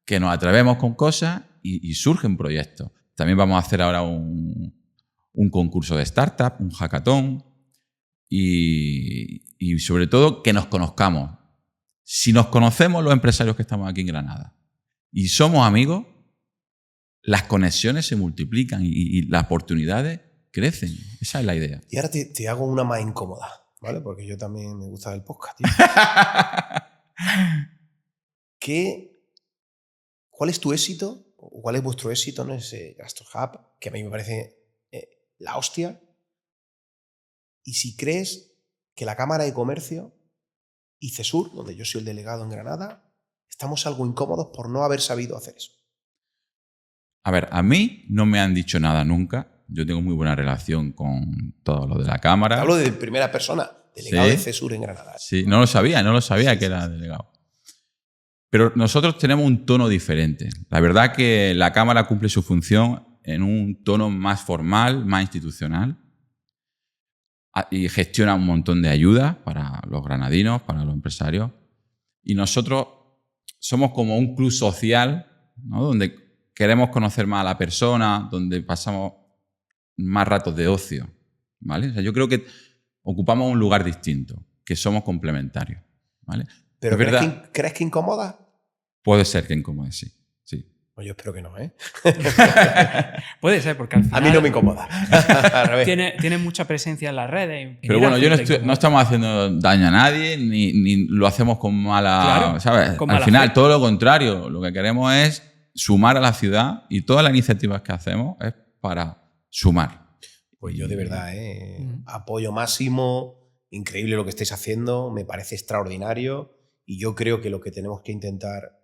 S2: que nos atrevemos con cosas y surgen proyectos. También vamos a hacer ahora un concurso de startup, un hackathon y sobre todo que nos conozcamos. Si nos conocemos los empresarios que estamos aquí en Granada y somos amigos, las conexiones se multiplican y las oportunidades crecen. Esa es la idea.
S1: Y ahora te hago una más incómoda, ¿vale? Porque yo también me gusta el podcast, tío. ¿Cuál es tu éxito? ¿O cuál es vuestro éxito en ese GastroHub? Que a mí me parece la hostia. Y si crees que la Cámara de Comercio y CESUR, donde yo soy el delegado en Granada, estamos algo incómodos por no haber sabido hacer eso.
S2: A ver, a mí no me han dicho nada nunca. Yo tengo muy buena relación con todos los de la Cámara.
S1: Te hablo de primera persona, delegado de CESUR en Granada.
S2: Sí, no lo sabía que era delegado. Pero nosotros tenemos un tono diferente. La verdad que la Cámara cumple su función en un tono más formal, más institucional, y gestiona un montón de ayudas para los granadinos, para los empresarios. Y nosotros somos como un club social, ¿no? Donde queremos conocer más a la persona, donde pasamos más ratos de ocio, ¿vale? O sea, yo creo que ocupamos un lugar distinto, que somos complementarios. ¿Vale?
S1: ¿Pero
S2: es verdad,
S1: crees que incomoda?
S2: puede ser que incomode, sí.
S1: Pues yo espero que no, ¿eh?
S3: Puede ser, porque al final
S1: A mí no me incomoda. Al revés.
S3: tiene mucha presencia en las redes.
S2: Pero bueno, no estamos haciendo daño a nadie, ni lo hacemos con mala...
S3: Claro,
S2: ¿sabes?
S3: con
S2: Al
S3: mala
S2: final,
S3: fe.
S2: todo lo contrario. Lo que queremos es sumar a la ciudad y todas las iniciativas que hacemos es para sumar.
S1: Pues yo de verdad, apoyo máximo, increíble lo que estáis haciendo, me parece extraordinario y yo creo que lo que tenemos que intentar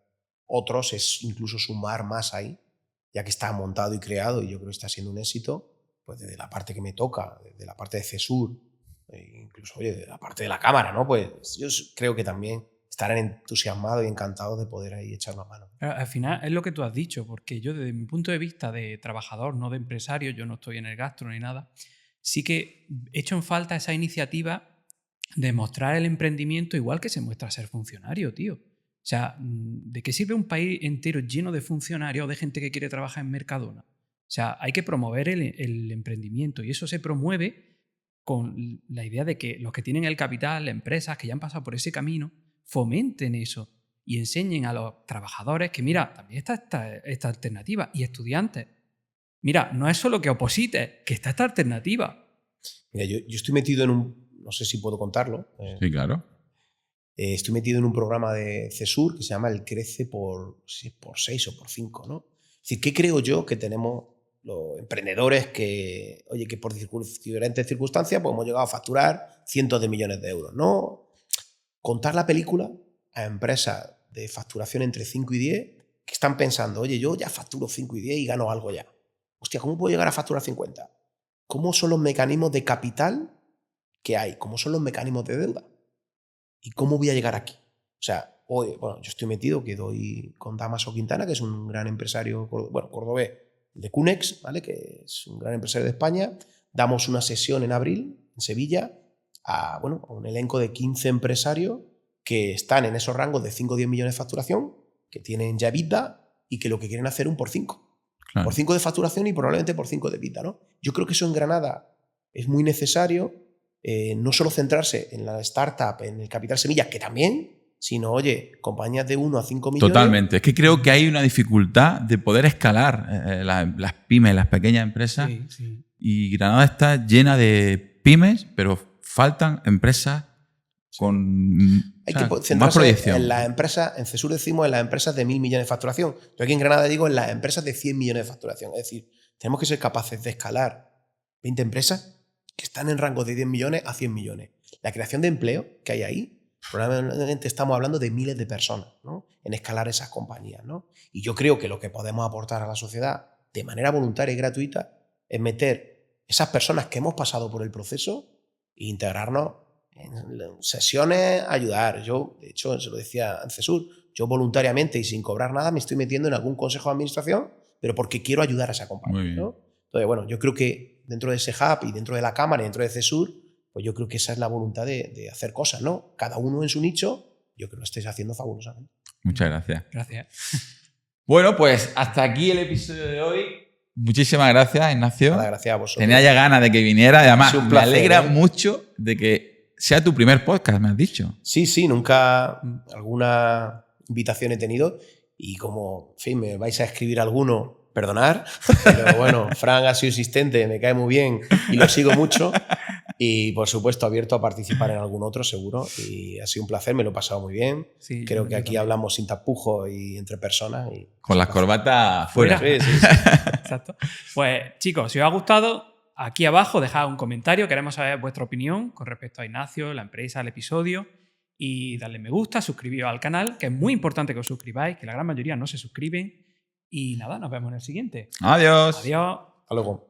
S1: otros es incluso sumar más ahí, ya que está montado y creado y yo creo que está siendo un éxito, pues desde la parte que me toca, desde la parte de CESUR, incluso oye, desde la parte de la cámara, ¿no? Pues yo creo que también estarán entusiasmados y encantados de poder ahí echar una mano.
S3: Al final es lo que tú has dicho, porque yo desde mi punto de vista de trabajador, no de empresario, yo no estoy en el gastro ni nada, sí que echo en falta esa iniciativa de mostrar el emprendimiento igual que se muestra ser funcionario, tío. O sea, ¿de qué sirve un país entero lleno de funcionarios o de gente que quiere trabajar en Mercadona? O sea, hay que promover el emprendimiento y eso se promueve con la idea de que los que tienen el capital, empresas que ya han pasado por ese camino, fomenten eso y enseñen a los trabajadores que, mira, también está esta alternativa y estudiantes. Mira, no es solo que oposites, que está esta alternativa.
S1: Mira, yo estoy metido en un, no sé si puedo contarlo.
S2: Sí, claro.
S1: Estoy metido en un programa de CESUR que se llama el Crece por 6 o por 5, ¿no? Es decir, ¿qué creo yo que tenemos los emprendedores que, oye, que por diferentes circunstancias pues hemos llegado a facturar cientos de millones de euros, ¿no? Contar la película a empresas de facturación entre 5 y 10 que están pensando, oye, yo ya facturo 5 y 10 y gano algo ya. Hostia, ¿cómo puedo llegar a facturar 50? ¿Cómo son los mecanismos de capital que hay? ¿Cómo son los mecanismos de deuda? ¿Y cómo voy a llegar aquí? O sea, hoy, bueno, yo estoy metido, que doy con Damaso Quintana, que es un gran empresario, bueno, cordobés, de Cunex, ¿vale? Que es un gran empresario de España. Damos una sesión en abril, en Sevilla, a un elenco de 15 empresarios que están en esos rangos de 5 o 10 millones de facturación, que tienen ya EBITDA y que lo que quieren hacer un por 5. Claro. Por 5 de facturación y probablemente por 5 de EBITDA, ¿no? Yo creo que eso en Granada es muy necesario. No solo centrarse en la startup, en el capital semilla, que también, sino, oye, compañías de 1 a 5 millones.
S2: Totalmente. Es que creo que hay una dificultad de poder escalar las pymes, las pequeñas empresas.
S3: Sí, sí.
S2: Y Granada está llena de pymes, pero faltan empresas con,
S1: hay que
S2: con más proyección.
S1: En las empresas, en CESUR decimos en las empresas de 1.000 millones de facturación. Yo aquí en Granada digo en las empresas de 100 millones de facturación. Es decir, tenemos que ser capaces de escalar 20 empresas que están en rango de 10 millones a 100 millones. La creación de empleo que hay ahí, probablemente estamos hablando de miles de personas, ¿no? En escalar esas compañías, ¿no? Y yo creo que lo que podemos aportar a la sociedad de manera voluntaria y gratuita es meter esas personas que hemos pasado por el proceso e integrarnos en sesiones, ayudar. Yo, de hecho, se lo decía en CESUR, yo voluntariamente y sin cobrar nada me estoy metiendo en algún consejo de administración, pero porque quiero ayudar a esa compañía, ¿no? Entonces, bueno, yo creo que dentro de ese hub y dentro de la cámara y dentro de CESUR, pues yo creo que esa es la voluntad de hacer cosas, ¿no? Cada uno en su nicho, yo creo que lo estáis haciendo fabulosamente.
S2: Muchas gracias.
S3: Gracias.
S2: Bueno, pues hasta aquí el episodio de hoy. Muchísimas gracias, Ignacio.
S1: Nada, gracias a vosotros.
S2: Tenía ya ganas de que viniera. Además,
S1: un placer,
S2: me alegra mucho de que sea tu primer podcast, me has dicho.
S1: Sí, nunca alguna invitación he tenido y como, en fin, me vais a escribir alguno, perdonar, pero bueno, Fran ha sido insistente, me cae muy bien y lo sigo mucho y por supuesto abierto a participar en algún otro seguro y ha sido un placer, me lo he pasado muy bien. Sí, creo que aquí también hablamos sin tapujos y entre personas. Y
S2: con las corbatas fuera.
S1: Sí.
S3: Exacto. Pues chicos, si os ha gustado, aquí abajo dejad un comentario, queremos saber vuestra opinión con respecto a Ignacio, la empresa, el episodio y darle me gusta, suscribiros al canal, que es muy importante que os suscribáis, que la gran mayoría no se suscriben. Y nada, nos vemos en el siguiente.
S2: Adiós.
S3: Adiós.
S1: Hasta luego.